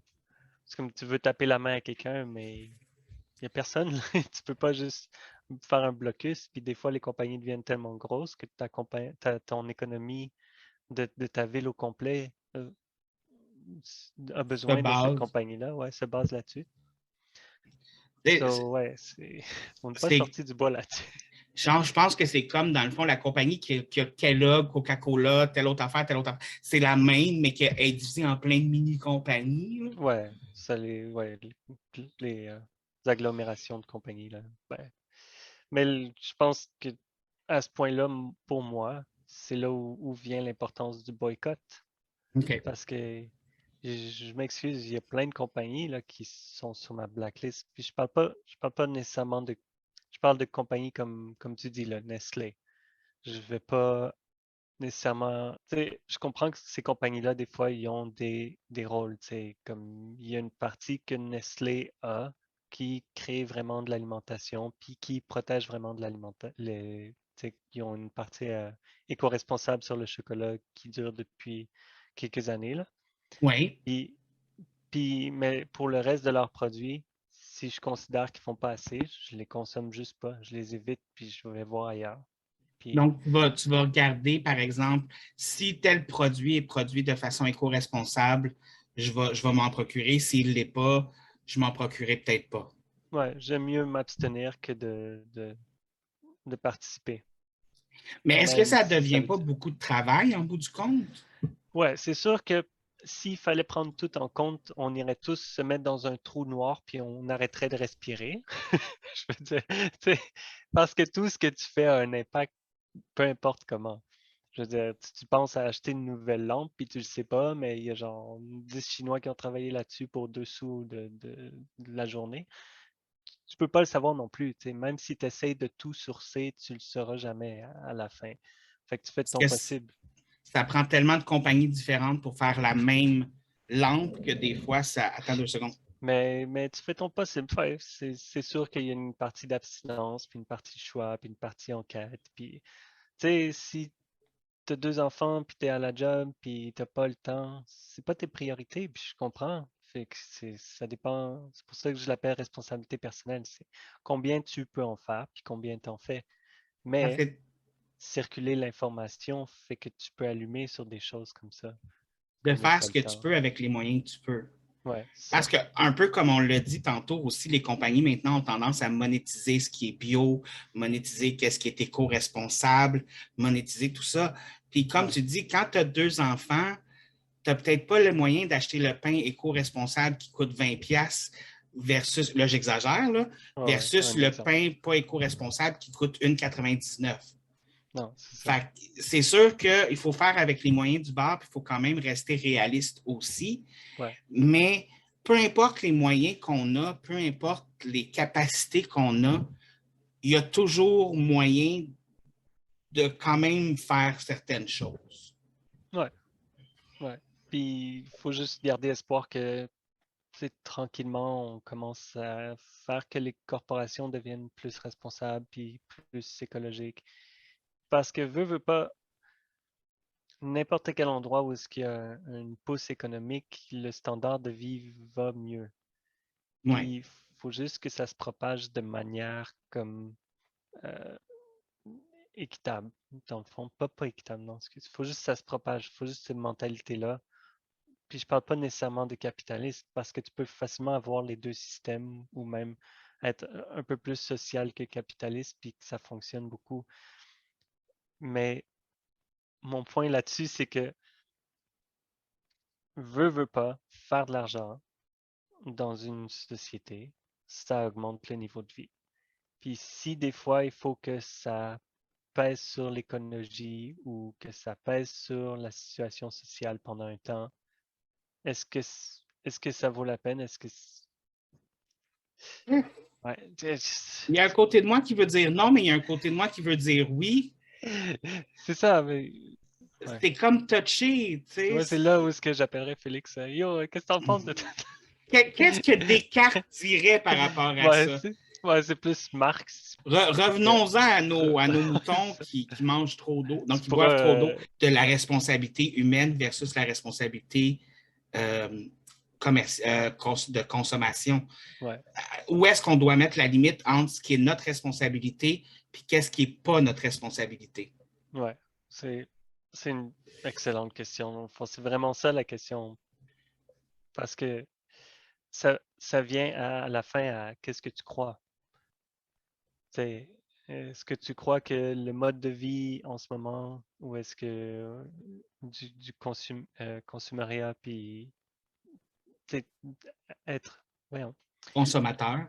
c'est comme tu veux taper la main à quelqu'un, mais il n'y a personne. Tu peux pas juste faire un blocus. Puis des fois, les compagnies deviennent tellement grosses que ton économie de ta ville au complet a De besoin de cette base. compagnie-là. Ouais, se base là-dessus. C'est- So, ouais, on n'est pas c'est sorti du bois là-dessus. Genre, je pense que c'est comme, dans le fond, la compagnie qui a Kellogg, Coca-Cola, telle autre affaire, telle autre affaire. C'est la même, mais qui est divisée en plein de mini-compagnies. Là. Ouais, ça ouais, les agglomérations de compagnies, là. Ben, mais je pense que à ce point-là, pour moi, c'est là où vient l'importance du boycott. OK. Parce que je m'excuse, il y a plein de compagnies là, qui sont sur ma blacklist. Puis je parle pas nécessairement je parle de compagnies comme tu dis, là, Nestlé. Je vais pas nécessairement, tu sais, je comprends que ces compagnies-là, des fois, ils ont des rôles, tu sais, comme il y a une partie que Nestlé a qui crée vraiment de l'alimentation, puis qui protège vraiment de l'alimentation. Tu sais, ils ont une partie éco-responsable sur le chocolat qui dure depuis quelques années, là. Oui. Puis, mais pour le reste de leurs produits, si je considère qu'ils font pas assez, je les consomme juste pas. Je les évite, puis je vais voir ailleurs. Puis, Donc, tu vas regarder, par exemple, si tel produit est produit de façon éco-responsable, je vais m'en procurer. S'il ne l'est pas, je m'en procurerai peut-être pas. ouais, j'aime mieux m'abstenir que de participer, Mais est-ce que même ça ne si ça devient veut pas dire. beaucoup de travail en bout du compte? Ouais, c'est sûr que s'il fallait prendre tout en compte, on irait tous se mettre dans un trou noir puis on arrêterait de respirer. Je veux dire, tu sais, parce que tout ce que tu fais a un impact, peu importe comment. Je veux dire, tu penses à acheter une nouvelle lampe puis tu le sais pas, mais il y a genre 10 Chinois qui ont travaillé là-dessus pour 2 sous de la journée. Tu peux pas le savoir non plus, tu sais, même si tu essaies de tout sourcer, tu le sauras jamais à la fin. Fait que tu fais de Parce ton que possible. ça prend tellement de compagnies différentes pour faire la même lampe que des fois, ça attend 2 secondes. Mais tu fais ton possible. Ouais, c'est sûr qu'il y a une partie d'abstinence, puis une partie de choix, puis une partie enquête. Puis, tu sais, si tu as 2 enfants, puis tu es à la job, puis t'as pas le temps, c'est pas tes priorités, puis je comprends. Fait que ça dépend. C'est pour ça que je l'appelle responsabilité personnelle. C'est combien tu peux en faire, puis combien tu en fais. Parce Mais que circuler l'information fait que tu peux allumer sur des choses comme ça de quand il n'y a faire pas ce le que tu temps. peux avec les moyens que tu peux. Ouais, Parce ça. que, un peu comme on l'a dit tantôt aussi, les compagnies maintenant ont tendance à monétiser ce qui est bio, monétiser qu'est-ce qui est éco-responsable, monétiser tout ça. Puis comme Ouais, tu dis, quand tu as 2 enfants, tu n'as peut-être pas le moyen d'acheter le pain éco-responsable qui coûte 20$ versus, là j'exagère, là, ouais, ouais, versus un le exemple. pain pas éco-responsable qui coûte 1,99$. Non, c'est ça. Fait que c'est sûr qu'il faut faire avec les moyens du bord, puis il faut quand même rester réaliste aussi. Ouais. Mais peu importe les moyens qu'on a, peu importe les capacités qu'on a, il y a toujours moyen de quand même faire certaines choses. Ouais. Ouais. Puis il faut juste garder espoir que tranquillement, on commence à faire que les corporations deviennent plus responsables puis plus écologiques. Parce que veut pas, n'importe quel endroit où est-ce qu'il y a une pousse économique, le standard de vie va mieux. Ouais. Puis il faut juste que ça se propage de manière comme euh, équitable, dans le fond. Pas équitable, non, excuse. Il faut juste que ça se propage. Il faut juste cette mentalité-là. Puis je parle pas nécessairement de capitaliste parce que tu peux facilement avoir les deux systèmes ou même être un peu plus social que capitaliste puis que ça fonctionne beaucoup. Mais mon point là-dessus, c'est que veut pas faire de l'argent dans une société, ça augmente le niveau de vie. Puis si des fois il faut que ça pèse sur l'écologie ou que ça pèse sur la situation sociale pendant un temps, est-ce que ça vaut la peine? Ouais, Il y a un côté de moi qui veut dire non, mais il y a un côté de moi qui veut dire oui. c'est ça, mais ouais. C'est comme touché, tu Ouais, sais. c'est là où est-ce que j'appellerais Félix. Yo, qu'est-ce que t'en penses de tout? Qu'est-ce que Descartes dirait par rapport à Ouais, ça? c'est plus Marx. Que- Revenons-en à nos c'est moutons ça. qui mangent trop d'eau, donc Tu qui pourras, boivent trop d'eau, de la ouais, responsabilité humaine versus la responsabilité euh, de consommation. ouais, Où est-ce qu'on doit mettre la limite entre ce qui est notre responsabilité et qu'est-ce qui n'est pas notre responsabilité? ouais. C'est, c'est une excellente question. Enfin, c'est vraiment ça la question. Parce que ça vient à la fin à qu'est-ce que tu crois. C'est, est-ce que tu crois que le mode de vie en ce moment, ou est-ce que consumériat, puis t'sais, être, voyons, Consommateur,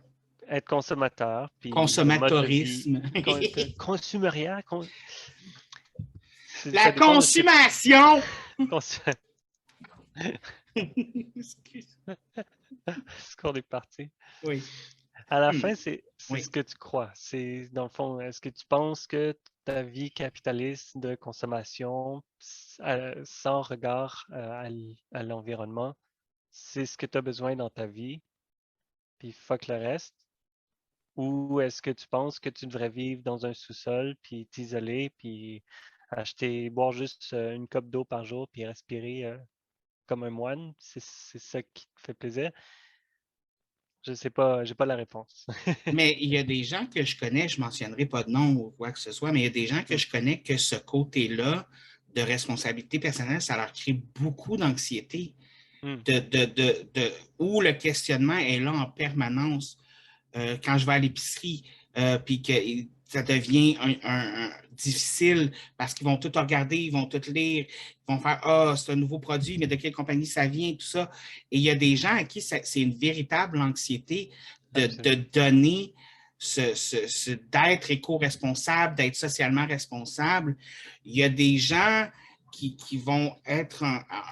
être consommateur, puis le mode de vie, consommateurisme. consumériat, La ça dépend de ce que tu consommation! consommes. Excuse. Ce qu'on est parti. Oui. À la Hmm. fin, c'est ce Oui. que tu crois. C'est, dans le fond, est-ce que tu penses que ta vie capitaliste de consommation, sans regard à l'environnement, c'est ce que tu as besoin dans ta vie, puis fuck le reste? Ou est-ce que tu penses que tu devrais vivre dans un sous-sol, puis t'isoler, puis boire juste une coupe d'eau par jour, puis respirer comme un moine? C'est ça qui te fait plaisir? Je sais pas, j'ai pas la réponse. Mais il y a des gens que je connais, je ne mentionnerai pas de nom ou quoi que ce soit, mais il y a des gens que Hmm, je connais que ce côté-là de responsabilité personnelle, ça leur crée beaucoup d'anxiété, hmm, où le questionnement est là en permanence. Quand je vais à l'épicerie, puis que ça devient difficile parce qu'ils vont tout regarder, ils vont tout lire, ils vont faire Ah, c'est un nouveau produit, mais de quelle compagnie ça vient, tout ça. Et il y a des gens à qui c'est une véritable anxiété de absolument. donner d'être éco-responsable, d'être socialement responsable. Il y a des gens qui vont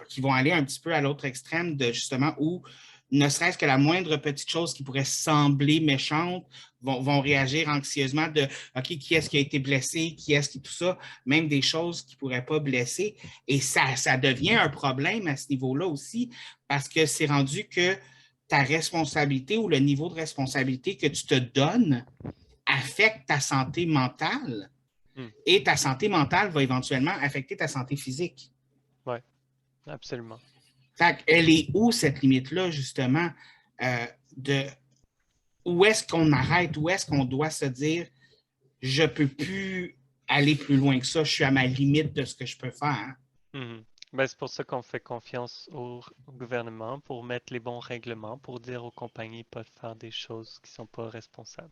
qui vont aller un petit peu à l'autre extrême de justement où ne serait-ce que la moindre petite chose qui pourrait sembler méchante, vont réagir anxieusement de OK, qui est-ce qui a été blessé, qui est-ce qui tout ça, même des choses qui ne pourraient pas blesser. Et ça devient un problème à ce niveau-là aussi, parce que c'est rendu que ta responsabilité ou le niveau de responsabilité que tu te donnes affecte ta santé mentale Hmm, et ta santé mentale va éventuellement affecter ta santé physique. ouais, absolument. Fait elle est où cette limite-là, justement, de où est-ce qu'on arrête, où est-ce qu'on doit se dire je ne peux plus aller plus loin que ça, je suis à ma limite de ce que je peux faire. Mhm. Ben, c'est pour ça qu'on fait confiance au gouvernement pour mettre les bons règlements, pour dire aux compagnies pas de faire des choses qui sont pas responsables.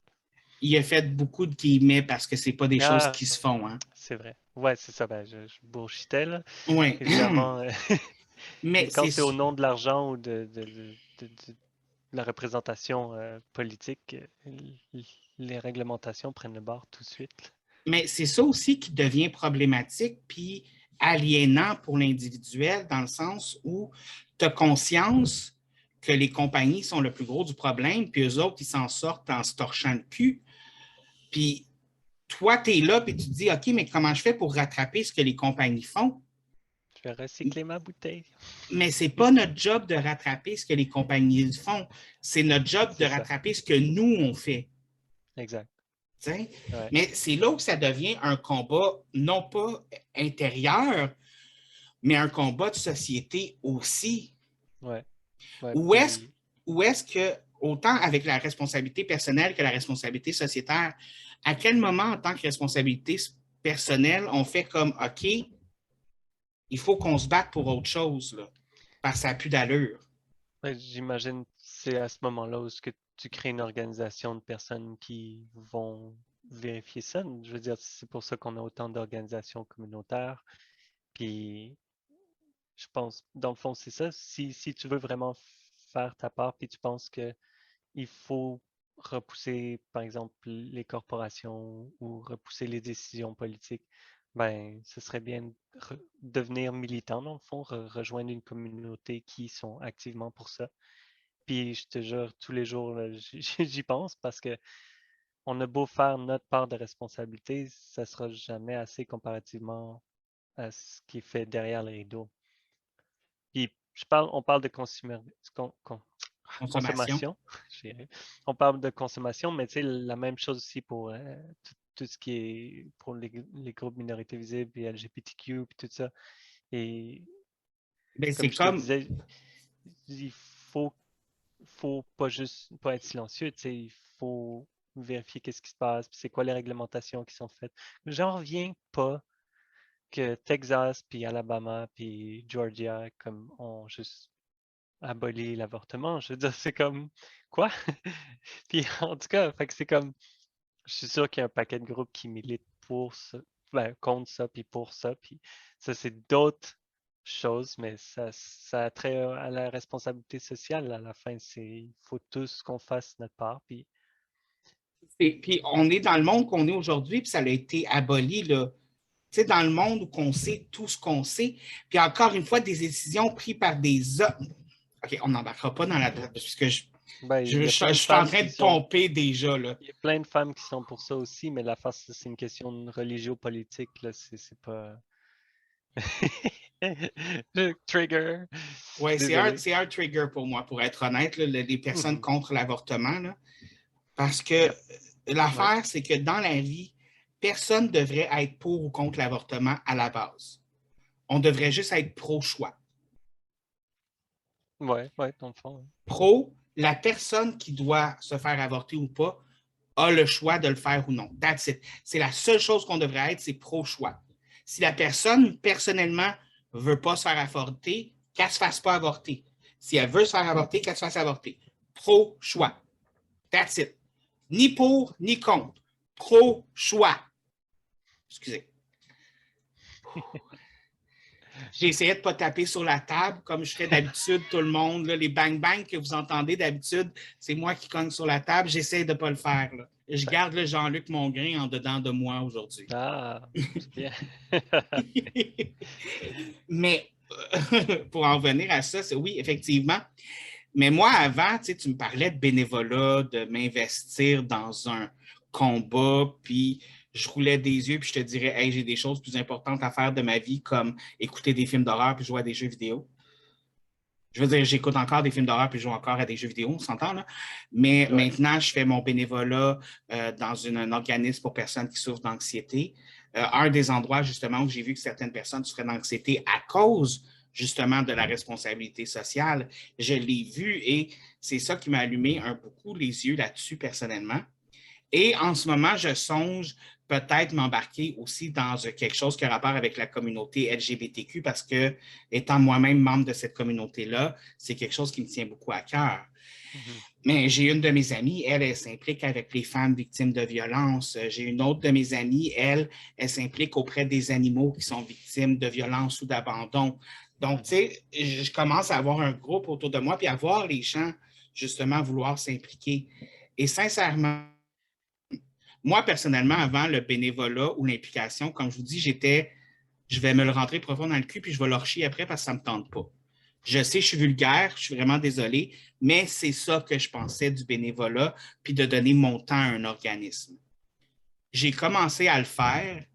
Il a fait beaucoup de guillemets parce que ce n'est pas des choses Ah, qui se font. Hein. c'est vrai. Ouais, c'est ça. Ben, je bullshitais, là. Oui. Évidemment, Mais quand c'est c'est au nom de l'argent ou de la représentation politique, les réglementations prennent le bord tout de suite. Mais c'est ça aussi qui devient problématique puis aliénant pour l'individuel dans le sens où tu as conscience que les compagnies sont le plus gros du problème, puis eux autres, ils s'en sortent en se torchant le cul. Puis toi, tu es là, puis tu te dis, OK, mais comment je fais pour rattraper ce que les compagnies font? Je vais recycler ma bouteille. Mais ce n'est pas notre job de rattraper ce que les compagnies font. C'est notre job de rattraper ce que nous, on fait. Exact. Ouais. Ouais. Mais c'est là où ça devient un combat, non pas intérieur, mais un combat de société aussi. Ouais. Ouais, Où est-ce, puis... où est-ce que, autant avec la responsabilité personnelle que la responsabilité sociétaire, à quel moment, en tant que responsabilité personnelle, on fait comme, OK, il faut qu'on se batte pour autre chose, là, parce que ça n'a plus d'allure. J'imagine que c'est à ce moment-là où que tu crées une organisation de personnes qui vont vérifier ça. Je veux dire, c'est pour ça qu'on a autant d'organisations communautaires. Puis, je pense, dans le fond, c'est ça. Si tu veux vraiment faire ta part, puis tu penses que il faut repousser, par exemple, les corporations ou repousser les décisions politiques, ben, ce serait bien de devenir militant, dans le fond, rejoindre une communauté qui sont activement pour ça. Puis je te jure, tous les jours, là, j'y pense parce que on a beau faire notre part de responsabilité, ça sera jamais assez comparativement à ce qui est fait derrière les rideaux. Puis on parle de Consommation. consommation. On parle de consommation, mais tu sais, la même chose aussi pour tout ce qui est pour les groupes minorités visibles et LGBTQ et tout ça. Et Ben, comme c'est je te comme, disais, il faut pas être silencieux, tu sais, il faut vérifier qu'est-ce qui se passe, puis c'est quoi les réglementations qui sont faites. J'en reviens pas que Texas, puis Alabama, puis Georgia, comme ont juste aboli l'avortement. Je veux dire, c'est comme quoi? Puis en tout cas, fait que c'est comme, je suis sûr qu'il y a un paquet de groupes qui militent pour ça, ben, contre ça, puis pour ça, puis ça, c'est d'autres choses, mais ça a trait à la responsabilité sociale à la fin. Il faut tous qu'on fasse notre part, puis puis on est dans le monde qu'on est aujourd'hui, puis ça a été aboli, là. Tu sais, dans le monde où on sait tout ce qu'on sait, puis encore une fois, des décisions prises par des hommes. OK, on n'embarquera pas dans la... Puisque ben, il y a je plein de suis en femmes train qui de sont, pomper déjà, là. il y a plein de femmes qui sont pour ça aussi, mais la face, c'est une question de religio-politique, là, c'est pas... Trigger. Oui, Désolé. c'est un trigger pour moi, pour être honnête, là, les personnes Mhm. contre l'avortement, là. Parce que Yep. Ouais. l'affaire, c'est que dans la vie, personne ne devrait être pour ou contre l'avortement à la base. On devrait juste être pro-choix. Ouais, ouais, dans le fond. Pro, la personne qui doit se faire avorter ou pas a le choix de le faire ou non. That's it. C'est la seule chose qu'on devrait être, c'est pro-choix. Si la personne, personnellement, ne veut pas se faire avorter, qu'elle ne se fasse pas avorter. Si elle veut se faire avorter, qu'elle se fasse avorter. Pro-choix. That's it. Ni pour, ni contre. Pro-choix. Excusez. J'ai essayé de ne pas taper sur la table comme je fais d'habitude, tout le monde. Là, les bang-bang que vous entendez d'habitude, c'est moi qui cogne sur la table. J'essaie de ne pas le faire. Là. Je Ben, garde le Jean-Luc Mongrain en dedans de moi aujourd'hui. ah, c'est bien. Mais pour en venir à ça, c'est oui, effectivement. Mais moi, avant, tu me parlais de bénévolat, de m'investir dans un combat, puis je roulais des yeux, puis je te dirais, hey, j'ai des choses plus importantes à faire de ma vie, comme écouter des films d'horreur puis jouer à des jeux vidéo. Je veux dire, j'écoute encore des films d'horreur puis je joue encore à des jeux vidéo, on s'entend là. Mais Ouais. maintenant, je fais mon bénévolat dans un organisme pour personnes qui souffrent d'anxiété. Un des endroits, justement, où j'ai vu que certaines personnes souffraient d'anxiété à cause, justement, de la responsabilité sociale, je l'ai vu et c'est ça qui m'a allumé beaucoup les yeux là-dessus, personnellement. Et en ce moment, je songe peut-être m'embarquer aussi dans quelque chose qui a rapport avec la communauté LGBTQ parce que, étant moi-même membre de cette communauté-là, c'est quelque chose qui me tient beaucoup à cœur. Mhm. Mais j'ai une de mes amies, elle s'implique avec les femmes victimes de violences. J'ai une autre de mes amies, elle s'implique auprès des animaux qui sont victimes de violences ou d'abandon. Donc, tu Mhm. sais, je commence à avoir un groupe autour de moi puis à voir les gens, justement, vouloir s'impliquer. Et sincèrement, Moi, personnellement, avant le bénévolat ou l'implication, comme je vous dis, je vais me le rentrer profond dans le cul puis je vais le chier après parce que ça ne me tente pas. Je sais, je suis vulgaire, je suis vraiment désolé, mais c'est ça que je pensais du bénévolat puis de donner mon temps à un organisme. J'ai commencé à le faire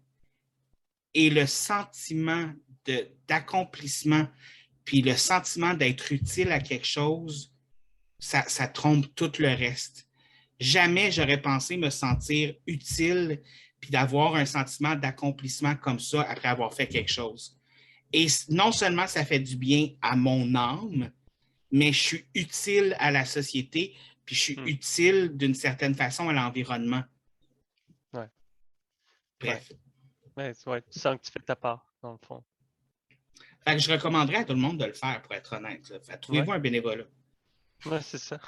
et le sentiment d'accomplissement puis le sentiment d'être utile à quelque chose, ça trompe tout le reste. Jamais j'aurais pensé me sentir utile puis d'avoir un sentiment d'accomplissement comme ça après avoir fait quelque chose. Et non seulement ça fait du bien à mon âme, mais je suis utile à la société puis je suis utile d'une certaine façon à l'environnement. Ouais. Bref. Ouais, tu sens que tu fais ta part, dans le fond. Fait que je recommanderais à tout le monde de le faire, pour être honnête. Trouvez-vous un bénévolat. Ouais, c'est ça.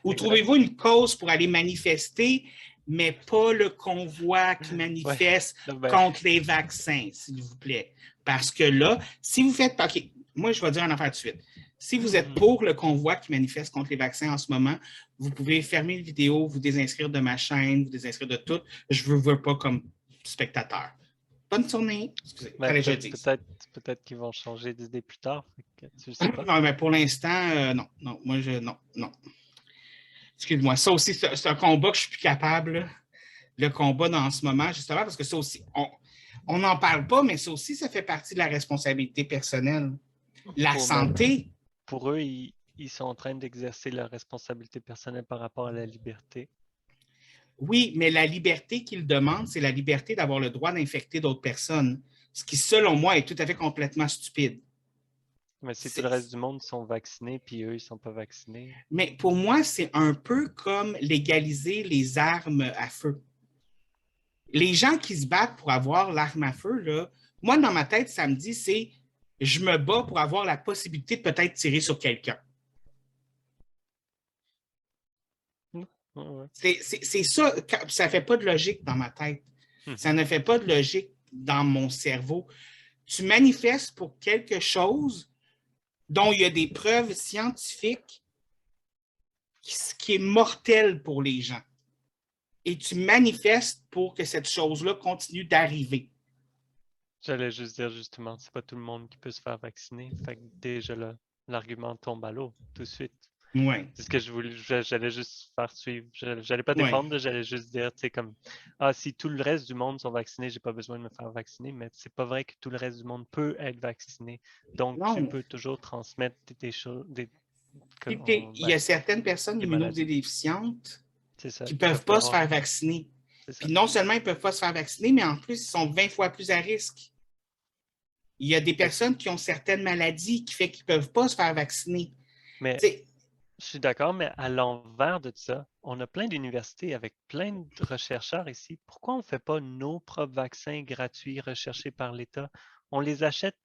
Ou trouvez-vous une cause pour aller manifester, mais pas le convoi qui manifeste contre les vaccins, s'il vous plaît. Parce que là, si vous faites... OK, moi, je vais dire une affaire tout de suite. Si vous êtes pour le convoi qui manifeste contre les vaccins en ce moment, vous pouvez fermer la vidéo, vous désinscrire de ma chaîne, vous désinscrire de tout. Je ne vous veux pas comme spectateur. Bonne journée. Excusez, peut-être qu'ils vont changer d'idée plus tard. Tu sais pas. Non, mais pour l'instant, non. Non, moi, non. Excuse-moi. Ça aussi, c'est un combat que je suis plus capable. Là. Le combat dans ce moment, justement, parce que ça aussi, on n'en parle pas, mais ça aussi, ça fait partie de la responsabilité personnelle. La santé. Pour eux, ils sont en train d'exercer leur responsabilité personnelle par rapport à la liberté. Oui, mais la liberté qu'ils demandent, c'est la liberté d'avoir le droit d'infecter d'autres personnes, ce qui, selon moi, est tout à fait complètement stupide. Mais si tout le reste du monde sont vaccinés, puis eux, ils ne sont pas vaccinés. Mais pour moi, c'est un peu comme légaliser les armes à feu. Les gens qui se battent pour avoir l'arme à feu, là, moi, dans ma tête, ça me dit, c'est je me bats pour avoir la possibilité de peut-être tirer sur quelqu'un. C'est ça, ça ne fait pas de logique dans ma tête. Ça ne fait pas de logique dans mon cerveau. Tu manifestes pour quelque chose dont il y a des preuves scientifiques qui est mortel pour les gens. Et tu manifestes pour que cette chose-là continue d'arriver. J'allais juste dire, justement, c'est pas tout le monde qui peut se faire vacciner. Fait que déjà, l'argument tombe à l'eau tout de suite. Ouais. C'est ce que j'allais juste faire suivre. J'allais pas défendre, j'allais juste dire, tu sais, comme, si tout le reste du monde sont vaccinés, j'ai pas besoin de me faire vacciner, mais c'est pas vrai que tout le reste du monde peut être vacciné. Donc, tu peux toujours transmettre des choses. Il y a certaines personnes immunodéficientes qui ne peuvent pas se faire vacciner. Puis non seulement ils ne peuvent pas se faire vacciner, mais en plus, ils sont 20 fois plus à risque. Il y a des personnes qui ont certaines maladies qui font qu'ils ne peuvent pas se faire vacciner. Mais je suis d'accord, mais à l'envers de ça, on a plein d'universités avec plein de chercheurs ici. Pourquoi on ne fait pas nos propres vaccins gratuits recherchés par l'État? On les achète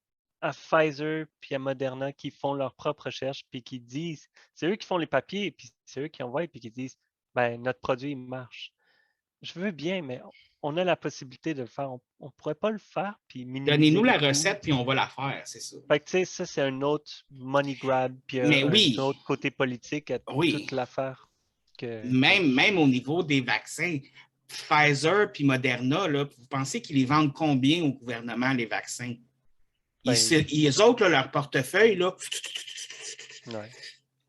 à Pfizer puis à Moderna qui font leurs propres recherches puis qui disent, c'est eux qui font les papiers puis c'est eux qui envoient puis qui disent, ben notre produit marche. Je veux bien, mais on a la possibilité de le faire. On ne pourrait pas le faire puis minimiser. Donnez-nous la recette puis on va la faire, c'est ça. Fait que tu sais, ça c'est un autre money grab puis un autre côté politique à toute l'affaire. Même au niveau des vaccins, Pfizer puis Moderna, là, vous pensez qu'ils les vendent combien au gouvernement, les vaccins? Ils autres, là, leur portefeuille, là. Ouais.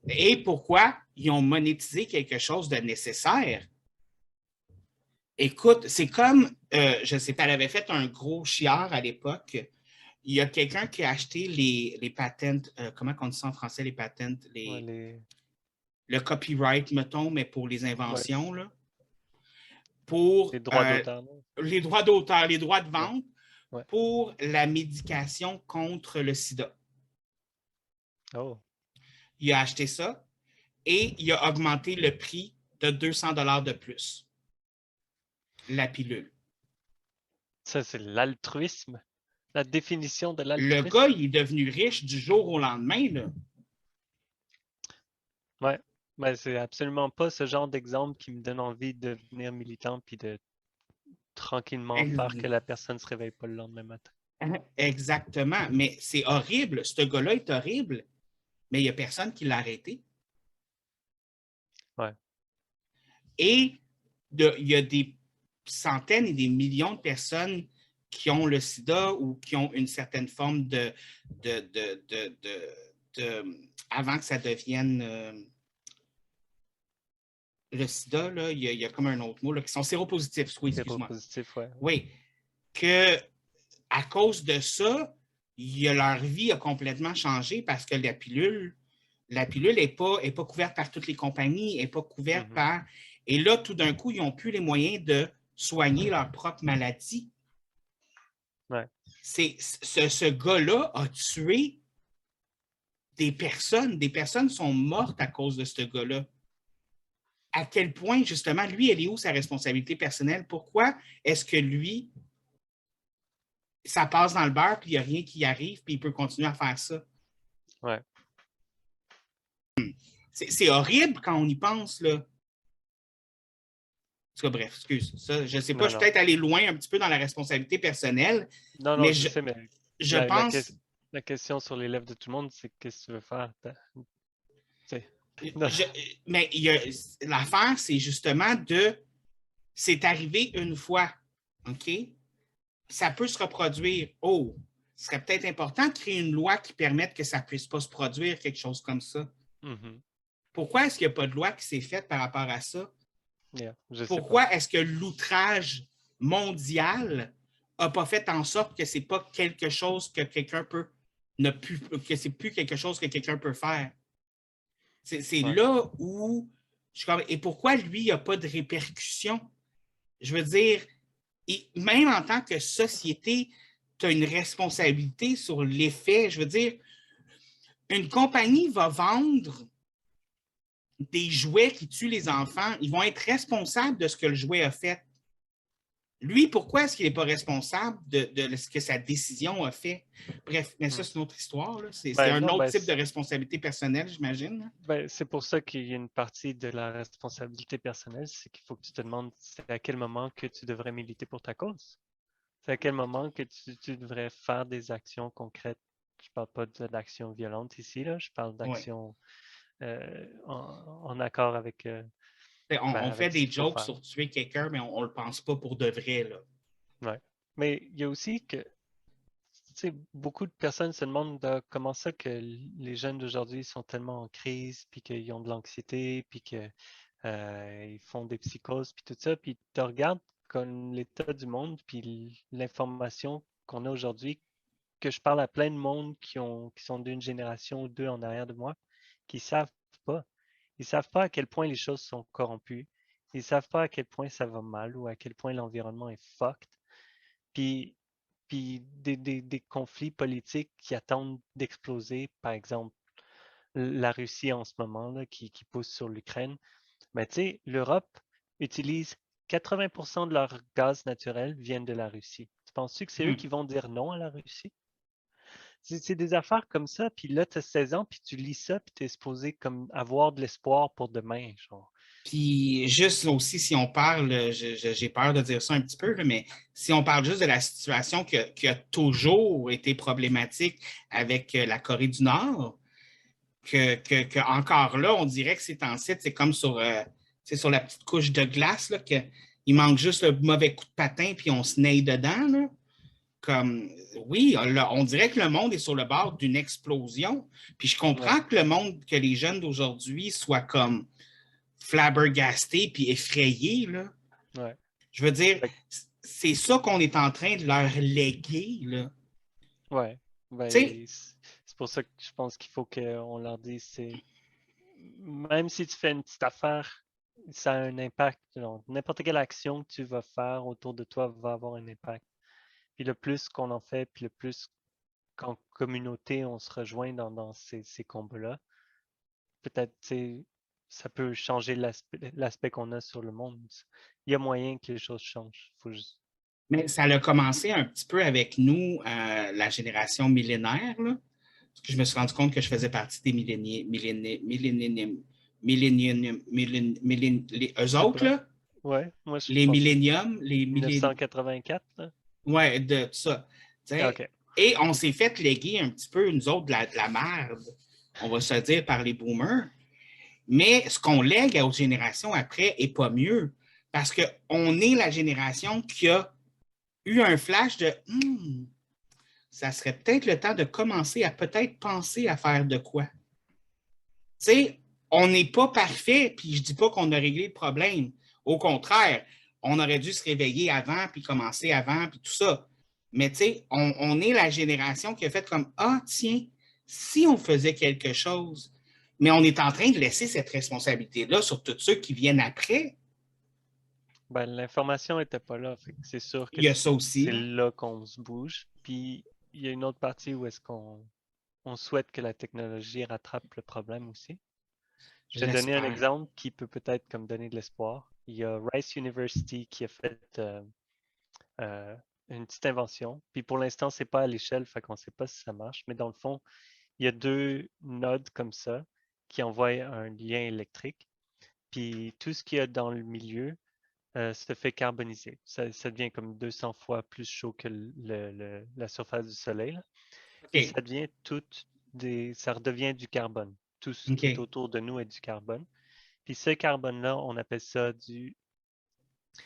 Et pourquoi ils ont monétisé quelque chose de nécessaire? Écoute, c'est comme, je sais pas, elle avait fait un gros chiard à l'époque. Il y a quelqu'un qui a acheté les patentes, comment on dit ça en français, les patentes? Le copyright, mettons, mais pour les inventions, là. Pour les droits d'auteur. Les droits d'auteur, les droits de vente pour la médication contre le sida. Oh. Il a acheté ça et il a augmenté le prix de 200 $ de plus. La pilule. Ça, c'est l'altruisme. La définition de l'altruisme. Le gars, il est devenu riche du jour au lendemain, là. Ouais. Mais c'est absolument pas ce genre d'exemple qui me donne envie de devenir militant puis de tranquillement faire que la personne ne se réveille pas le lendemain matin. Exactement. Mais c'est horrible. Ce gars-là est horrible. Mais il n'y a personne qui l'a arrêté. Ouais. Et il y a des centaines et des millions de personnes qui ont le sida ou qui ont une certaine forme avant que ça devienne le sida, là, il y a comme un autre mot, là, qui sont séropositifs. Oui, excuse-moi. Séropositif, ouais. Oui, que à cause de ça, leur vie a complètement changé parce que la pilule n'est pas couverte par toutes les compagnies, n'est pas couverte par... Et là, tout d'un coup, ils n'ont plus les moyens de soigner leur propre maladie. Ouais. Ce gars-là a tué des personnes. Des personnes sont mortes à cause de ce gars-là. À quel point, justement, lui, elle est où sa responsabilité personnelle? Pourquoi est-ce que lui, ça passe dans le beurre, puis il n'y a rien qui arrive, puis il peut continuer à faire ça? Ouais. C'est horrible quand on y pense, là. En tout cas, bref, excuse. Ça, je ne sais pas, je suis peut-être allé loin un petit peu dans la responsabilité personnelle. Non, mais je sais, mais je pense... La question sur les lèvres de tout le monde, c'est qu'est-ce que tu veux faire? Mais l'affaire, c'est justement c'est arrivé une fois, OK? Ça peut se reproduire. Oh, ce serait peut-être important de créer une loi qui permette que ça ne puisse pas se produire, quelque chose comme ça. Pourquoi est-ce qu'il n'y a pas de loi qui s'est faite par rapport à ça? Pourquoi est-ce que l'outrage mondial n'a pas fait en sorte que ce n'est pas quelque chose que quelqu'un peut que c'est plus quelque chose que quelqu'un peut faire? C'est là où je suis comme, et pourquoi lui, il n'y a pas de répercussions? Je veux dire, même en tant que société, tu as une responsabilité sur l'effet. Je veux dire, une compagnie va vendre des jouets qui tuent les enfants. Ils vont être responsables de ce que le jouet a fait. Lui, pourquoi est-ce qu'il n'est pas responsable de ce que sa décision a fait? Bref, mais ça, c'est une autre histoire. C'est un autre type de responsabilité personnelle, j'imagine. C'est pour ça qu'il y a une partie de la responsabilité personnelle, c'est qu'il faut que tu te demandes à quel moment que tu devrais militer pour ta cause. C'est à quel moment que tu devrais faire des actions concrètes. Je ne parle pas d'actions violentes ici, là. Je parle d'actions en accord avec... on fait des jokes sur tuer quelqu'un, mais on ne le pense pas pour de vrai. Là. Ouais. Mais il y a aussi que beaucoup de personnes se demandent comment ça que les jeunes d'aujourd'hui sont tellement en crise, puis qu'ils ont de l'anxiété, puis qu'ils font des psychoses, puis tout ça. Puis tu regardes comme l'état du monde, puis l'information qu'on a aujourd'hui, que je parle à plein de monde qui sont d'une génération ou deux en arrière de moi, qui savent pas. Ils savent pas à quel point les choses sont corrompues. Ils savent pas à quel point ça va mal ou à quel point l'environnement est fucked. Puis des conflits politiques qui attendent d'exploser, par exemple la Russie en ce moment là, qui pousse sur l'Ukraine. Mais tu sais, l'Europe utilise 80% de leur gaz naturel viennent de la Russie. Tu penses-tu que c'est eux qui vont dire non à la Russie? C'est des affaires comme ça, puis là, tu as 16 ans, puis tu lis ça, puis tu es supposé comme avoir de l'espoir pour demain, genre. Puis juste aussi, si on parle, j'ai peur de dire ça un petit peu, mais si on parle juste de la situation qui a toujours été problématique avec la Corée du Nord, que encore là, on dirait que c'est en site, c'est comme sur la petite couche de glace, là, qu'il manque juste le mauvais coup de patin, puis on se naille dedans. Là. Comme, oui, on dirait que le monde est sur le bord d'une explosion. Puis je comprends que les jeunes d'aujourd'hui soient comme flabbergastés puis effrayés. Là. Ouais. Je veux dire, c'est ça qu'on est en train de leur léguer. Là. Ouais. C'est pour ça que je pense qu'il faut qu'on leur dise, c'est même si tu fais une petite affaire, ça a un impact. N'importe quelle action que tu vas faire autour de toi va avoir un impact. Puis le plus qu'on en fait, puis le plus qu'en communauté on se rejoint dans ces combats-là, peut-être ça peut changer l'aspect qu'on a sur le monde. Il y a moyen que les choses changent. Faut juste... Mais ça a commencé un petit peu avec nous, la génération millénaire. Là. Parce que je me suis rendu compte que je faisais partie des eux autres, là. Ouais, moi je les pense milléniums, les 1984. Là. Ouais, de tout ça. Okay. Et on s'est fait léguer un petit peu, nous autres, de la merde, on va se dire, par les boomers. Mais ce qu'on lègue aux générations après n'est pas mieux. Parce qu'on est la génération qui a eu un flash de ça serait peut-être le temps de commencer à peut-être penser à faire de quoi. Tu sais, on n'est pas parfait, puis je ne dis pas qu'on a réglé le problème. Au contraire, on aurait dû se réveiller avant, puis commencer avant, puis tout ça. Mais tu sais, on est la génération qui a fait comme ah, tiens, si on faisait quelque chose, mais on est en train de laisser cette responsabilité-là sur tous ceux qui viennent après. Ben, l'information n'était pas là. C'est sûr que Il y a ça aussi. c'est là qu'on se bouge. Puis il y a une autre partie où est-ce qu'on souhaite que la technologie rattrape le problème aussi. Je vais te donner un J'espère. exemple qui peut peut-être comme donner de l'espoir. Il y a Rice University qui a fait euh, une petite invention. Puis pour l'instant, c'est pas à l'échelle, fait qu'on ne sait pas si ça marche. Mais dans le fond, il y a deux nodes comme ça qui envoient un lien électrique. Puis tout ce qu'il y a dans le milieu se fait carboniser. Ça devient comme 200 fois plus chaud que la surface du Soleil. Là. Puis OK. ça devient ça redevient du carbone. Tout ce qui est OK. autour de nous est du carbone. Puis ce carbone-là, on appelle ça du.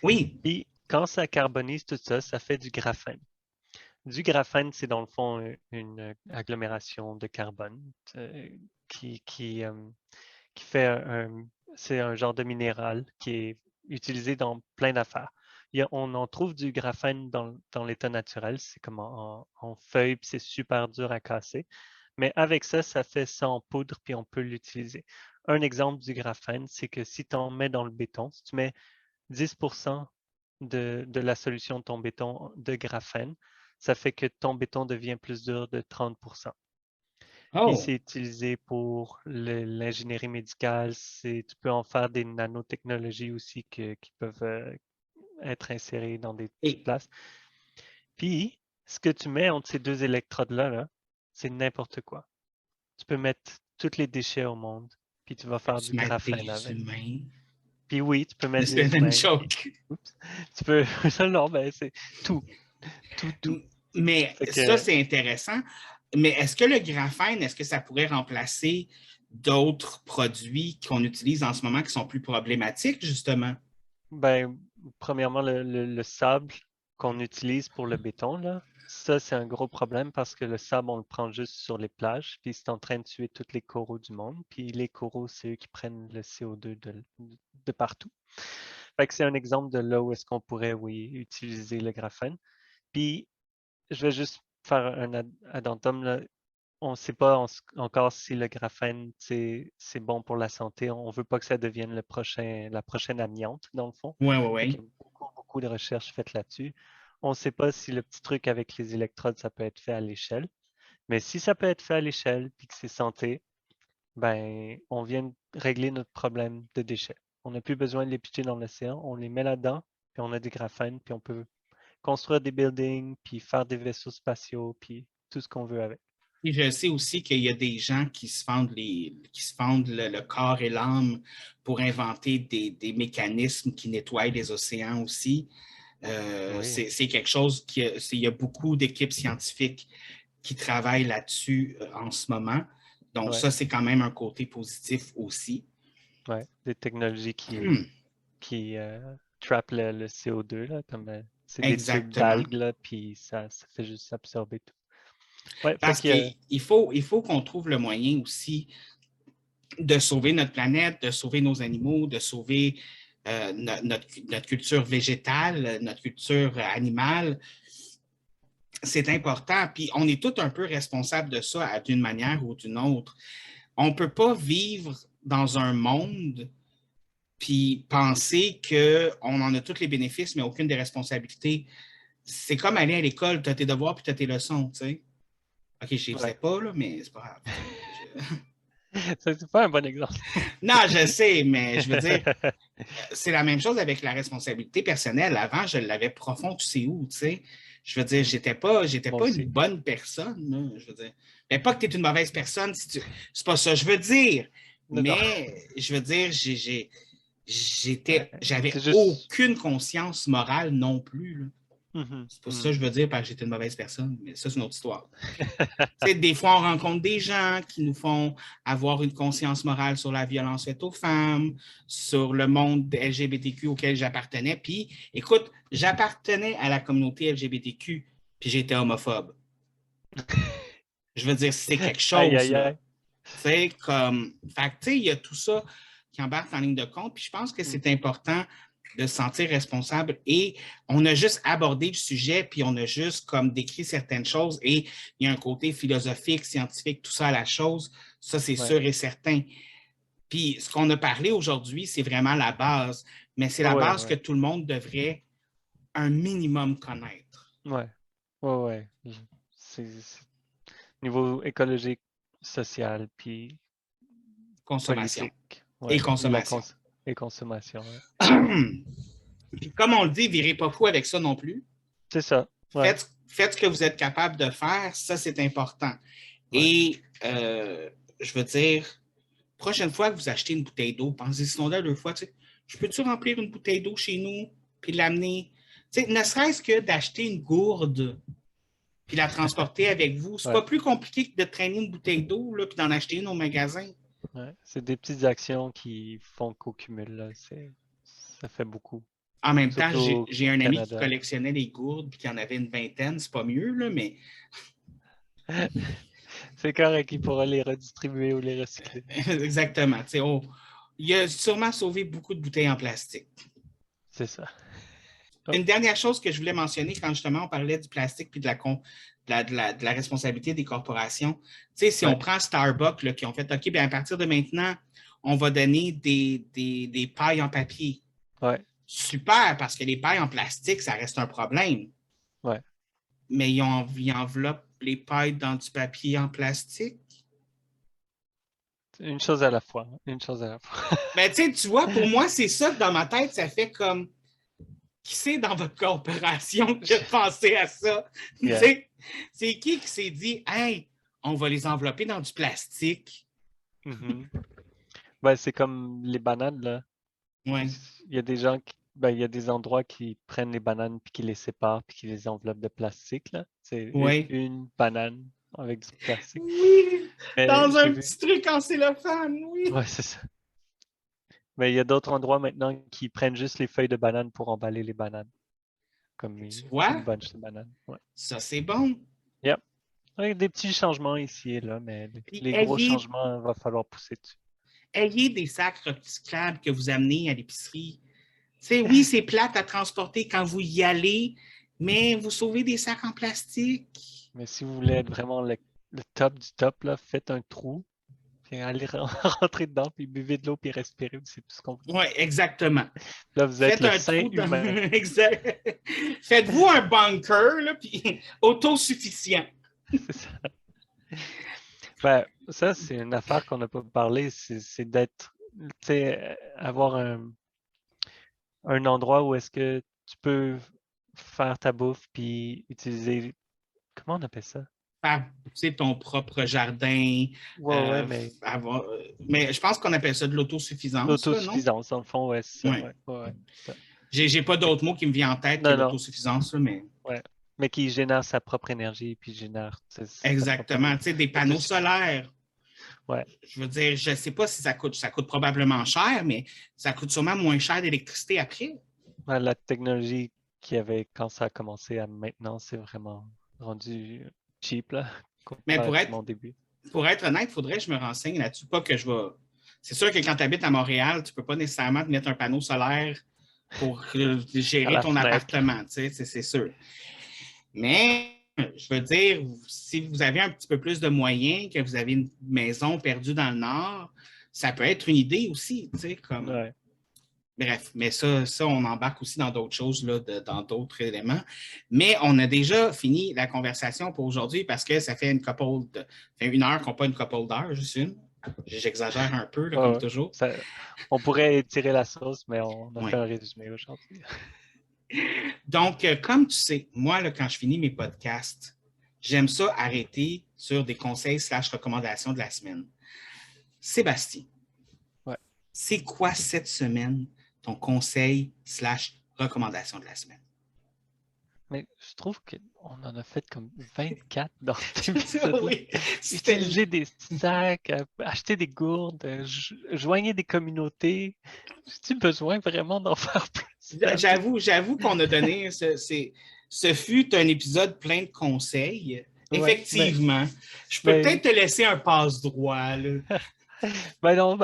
Oui. Puis quand ça carbonise tout ça, ça fait du graphène. Du graphène, c'est dans le fond une agglomération de carbone qui, qui, euh, qui fait c'est un genre de minéral qui est utilisé dans plein d'affaires. On en trouve du graphène dans l'état naturel, c'est comme en feuille, puis c'est super dur à casser. Mais avec ça, ça fait ça en poudre, puis on peut l'utiliser. Un exemple du graphène, c'est que si tu en mets dans le béton, si tu mets 10% de la solution de ton béton de graphène, ça fait que ton béton devient plus dur de 30%. Puis Oh. c'est utilisé pour l'ingénierie médicale. Tu peux en faire des nanotechnologies aussi qui peuvent être insérées dans des petites Et places. Puis, ce que tu mets entre ces deux électrodes-là, là, c'est n'importe quoi. Tu peux mettre tous les déchets au monde, puis tu vas faire du peux-tu mettre graphène des avec. humains? Puis oui, tu peux mettre C'est des une humains. joke. Oups. Tu peux. Non, ben c'est tout, tout. Mais Fait ça, que, c'est intéressant. Mais est-ce que le graphène, est-ce que ça pourrait remplacer d'autres produits qu'on utilise en ce moment qui sont plus problématiques, justement? ben, premièrement, le sable qu'on utilise pour le béton, là, ça, c'est un gros problème parce que le sable, on le prend juste sur les plages, puis c'est en train de tuer tous les coraux du monde. Puis les coraux, c'est eux qui prennent le CO2 de partout. Fait que c'est un exemple de là où est-ce qu'on pourrait, oui, utiliser le graphène. Puis, je vais juste faire un addendum, là. On ne sait pas encore si le graphène, c'est bon pour la santé. On ne veut pas que ça devienne la prochaine amiante, dans le fond. Oui, oui, Fait qu'il oui. y a beaucoup, beaucoup de recherches faites là-dessus. On ne sait pas si le petit truc avec les électrodes, ça peut être fait à l'échelle. Mais si ça peut être fait à l'échelle puis que c'est santé, ben, on vient de régler notre problème de déchets. On n'a plus besoin de les pitcher dans l'océan. On les met là-dedans, puis on a du graphène, puis on peut construire des buildings, puis faire des vaisseaux spatiaux, puis tout ce qu'on veut avec. Et je sais aussi qu'il y a des gens qui se fendent, qui se fendent le corps et l'âme pour inventer des mécanismes qui nettoient les océans aussi. Oui, C'est quelque chose il y a beaucoup d'équipes scientifiques qui travaillent là-dessus en ce moment. Donc, ouais. ça, c'est quand même un côté positif aussi. Ouais, des technologies Hmm, qui trappent le CO2, là, comme c'est des tubes exactement. d'algues, là, puis ça fait juste absorber tout. Ouais, fait Parce que il faut qu'on trouve le moyen aussi de sauver notre planète, de sauver nos animaux, de sauver notre culture végétale, notre culture animale. C'est important. Puis on est tous un peu responsables de ça d'une manière ou d'une autre. On ne peut pas vivre dans un monde puis penser qu'on en a tous les bénéfices, mais aucune des responsabilités. C'est comme aller à l'école, tu as tes devoirs puis tu as tes leçons, tu sais. OK, je ne les faisais ouais. pas, là, mais c'est pas grave. Ça, c'est pas un bon exemple. Non, je sais, mais je veux dire, c'est la même chose avec la responsabilité personnelle. Avant, je l'avais profond, tu sais où, tu sais. Je veux dire, Hmm, j'étais moi pas une aussi. bonne personne, là, je veux dire. Mais pas que tu es une mauvaise personne, c'est pas ça que je veux dire. Non, non. Mais je veux dire, Ouais, j'avais c'est juste. aucune conscience morale non plus, là. C'est pas ça que je veux dire parce que j'étais une mauvaise personne, mais ça, c'est une autre histoire. Des fois, on rencontre des gens qui nous font avoir une conscience morale sur la violence faite aux femmes, sur le monde LGBTQ auquel j'appartenais. Puis, écoute, j'appartenais à la communauté LGBTQ, puis j'étais homophobe. Je veux dire, c'est quelque Aïe, chose, aïe, là. aïe. Fait que, il y a tout ça qui embarque en ligne de compte. Puis je pense que c'est important de se sentir responsable. Et on a juste abordé le sujet, puis on a juste comme décrit certaines choses. Et il y a un côté philosophique, scientifique, tout ça à la chose. Ça, c'est sûr et certain. Puis ce qu'on a parlé aujourd'hui, c'est vraiment la base. Mais c'est la base que tout le monde devrait un minimum connaître. Ouais. C'est niveau écologique, social, puis Consommation. politique. Et consommation. Et consommation, Puis comme on le dit, virez pas fou avec ça non plus. C'est ça. Faites ce que vous êtes capable de faire, ça c'est important. Et je veux dire, prochaine fois que vous achetez une bouteille d'eau, pensez sinon là 2 fois, je peux-tu remplir une bouteille d'eau chez nous puis l'amener? Ne serait-ce que d'acheter une gourde puis la transporter avec vous, c'est pas plus compliqué que de traîner une bouteille d'eau puis d'en acheter une au magasin. C'est des petites actions qui font qu'au cumul, là, ça fait beaucoup. En même temps, j'ai un ami qui collectionnait des gourdes et qui en avait une vingtaine. C'est pas mieux, là, mais... C'est correct, il pourra les redistribuer ou les recycler. Exactement. Il a sûrement sauvé beaucoup de bouteilles en plastique. C'est ça. Une dernière chose que je voulais mentionner quand justement on parlait du plastique et de la responsabilité des corporations. Si on prend Starbucks là, qui ont fait OK, bien, à partir de maintenant, on va donner des pailles en papier. Super, parce que les pailles en plastique, ça reste un problème. Mais ils enveloppent les pailles dans du papier en plastique. Une chose à la fois. Mais tu vois, pour moi, c'est ça que dans ma tête, ça fait comme qui c'est dans votre corporation qui a pensé à ça? C'est qui s'est dit hey, on va les envelopper dans du plastique? C'est comme les bananes, là. Il y a des gens il y a des endroits qui prennent les bananes puis qui les séparent puis qui les enveloppent de plastique, là. C'est une banane avec du plastique. Oui! Dans un petit truc en cellophane, oui! Ouais, c'est ça. Mais il y a d'autres endroits maintenant qui prennent juste les feuilles de banane pour emballer les bananes. Comme une bunch de bananes. Ça, c'est bon. Yep. Avec des petits changements ici et là, mais les gros changements, il va falloir pousser dessus. Ayez des sacs recyclables que vous amenez à l'épicerie. Oui, c'est plate à transporter quand vous y allez, mais vous sauvez des sacs en plastique. Mais si vous voulez être vraiment le top du top, là, faites un trou, puis allez rentrer dedans, puis buvez de l'eau, puis respirez, c'est tout ce qu'on fait. Oui, exactement. Là, vous êtes le saint humain. Exact. Faites-vous un bunker, là, puis autosuffisant. C'est ça. Ça, c'est une affaire qu'on n'a pas parlé, c'est d'être, avoir un endroit où est-ce que tu peux faire ta bouffe puis utiliser, comment on appelle ça? Faire ton propre jardin. Mais je pense qu'on appelle ça de l'autosuffisance. L'autosuffisance, dans le fond, ouais, c'est ça. J'ai pas d'autre mot qui me vient en tête que l'autosuffisance, mais... Mais qui génère sa propre énergie puis génère... Exactement, des panneaux solaires. Je veux dire, je ne sais pas si ça coûte probablement cher, mais ça coûte sûrement moins cher d'électricité après. La technologie qu'il y avait quand ça a commencé à maintenant, c'est vraiment rendu cheap, là, mais pour être honnête, il faudrait que je me renseigne là-dessus. Pas que je vais... C'est sûr que quand tu habites à Montréal, tu ne peux pas nécessairement te mettre un panneau solaire pour gérer ton appartement, c'est sûr. Mais je veux dire, si vous avez un petit peu plus de moyens, que vous avez une maison perdue dans le Nord, ça peut être une idée aussi, comme... Bref, mais ça, on embarque aussi dans d'autres choses, là, dans d'autres éléments. Mais on a déjà fini la conversation pour aujourd'hui parce que ça fait une heure qu'on n'a pas une couple d'heures, juste une. J'exagère un peu, là, comme toujours. On pourrait étirer la sauce, mais on a fait un résumé aujourd'hui. Donc, comme tu sais, moi, là, quand je finis mes podcasts, j'aime ça arrêter sur des conseils / recommandations de la semaine. Sébastien, c'est quoi cette semaine ton conseil / recommandation de la semaine? Mais je trouve qu'on en a fait comme 24 dans cet épisode-là. Oui, Utiliser des sacs, acheter des gourdes, joigner des communautés. J'ai-tu besoin vraiment d'en faire plus, David? J'avoue qu'on a donné, ce fut un épisode plein de conseils. Ouais, Effectivement. Je peux mais, peut-être te laisser un passe-droit, là. ben non,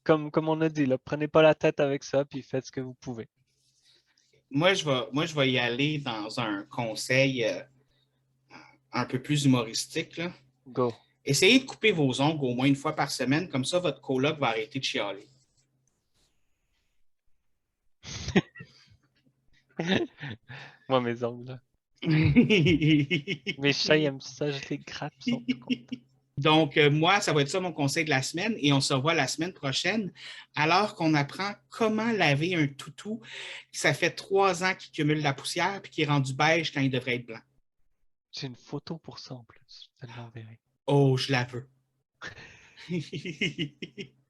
comme on a dit, là, prenez pas la tête avec ça, puis faites ce que vous pouvez. Moi, je vais y aller dans un conseil un peu plus humoristique, là. Go. Essayez de couper vos ongles au moins une fois par semaine, comme ça, votre coloc va arrêter de chialer. Moi, mes ongles, là. Mes chats, ils aiment ça, je les gratte, ils sont tout contents. Donc, moi, ça va être ça mon conseil de la semaine et on se revoit la semaine prochaine alors qu'on apprend comment laver un toutou. Ça fait 3 ans qu'il cumule la poussière puis qu'il est rendu beige quand il devrait être blanc. J'ai une photo pour ça en plus, je te l'enverrai. Oh, je la veux.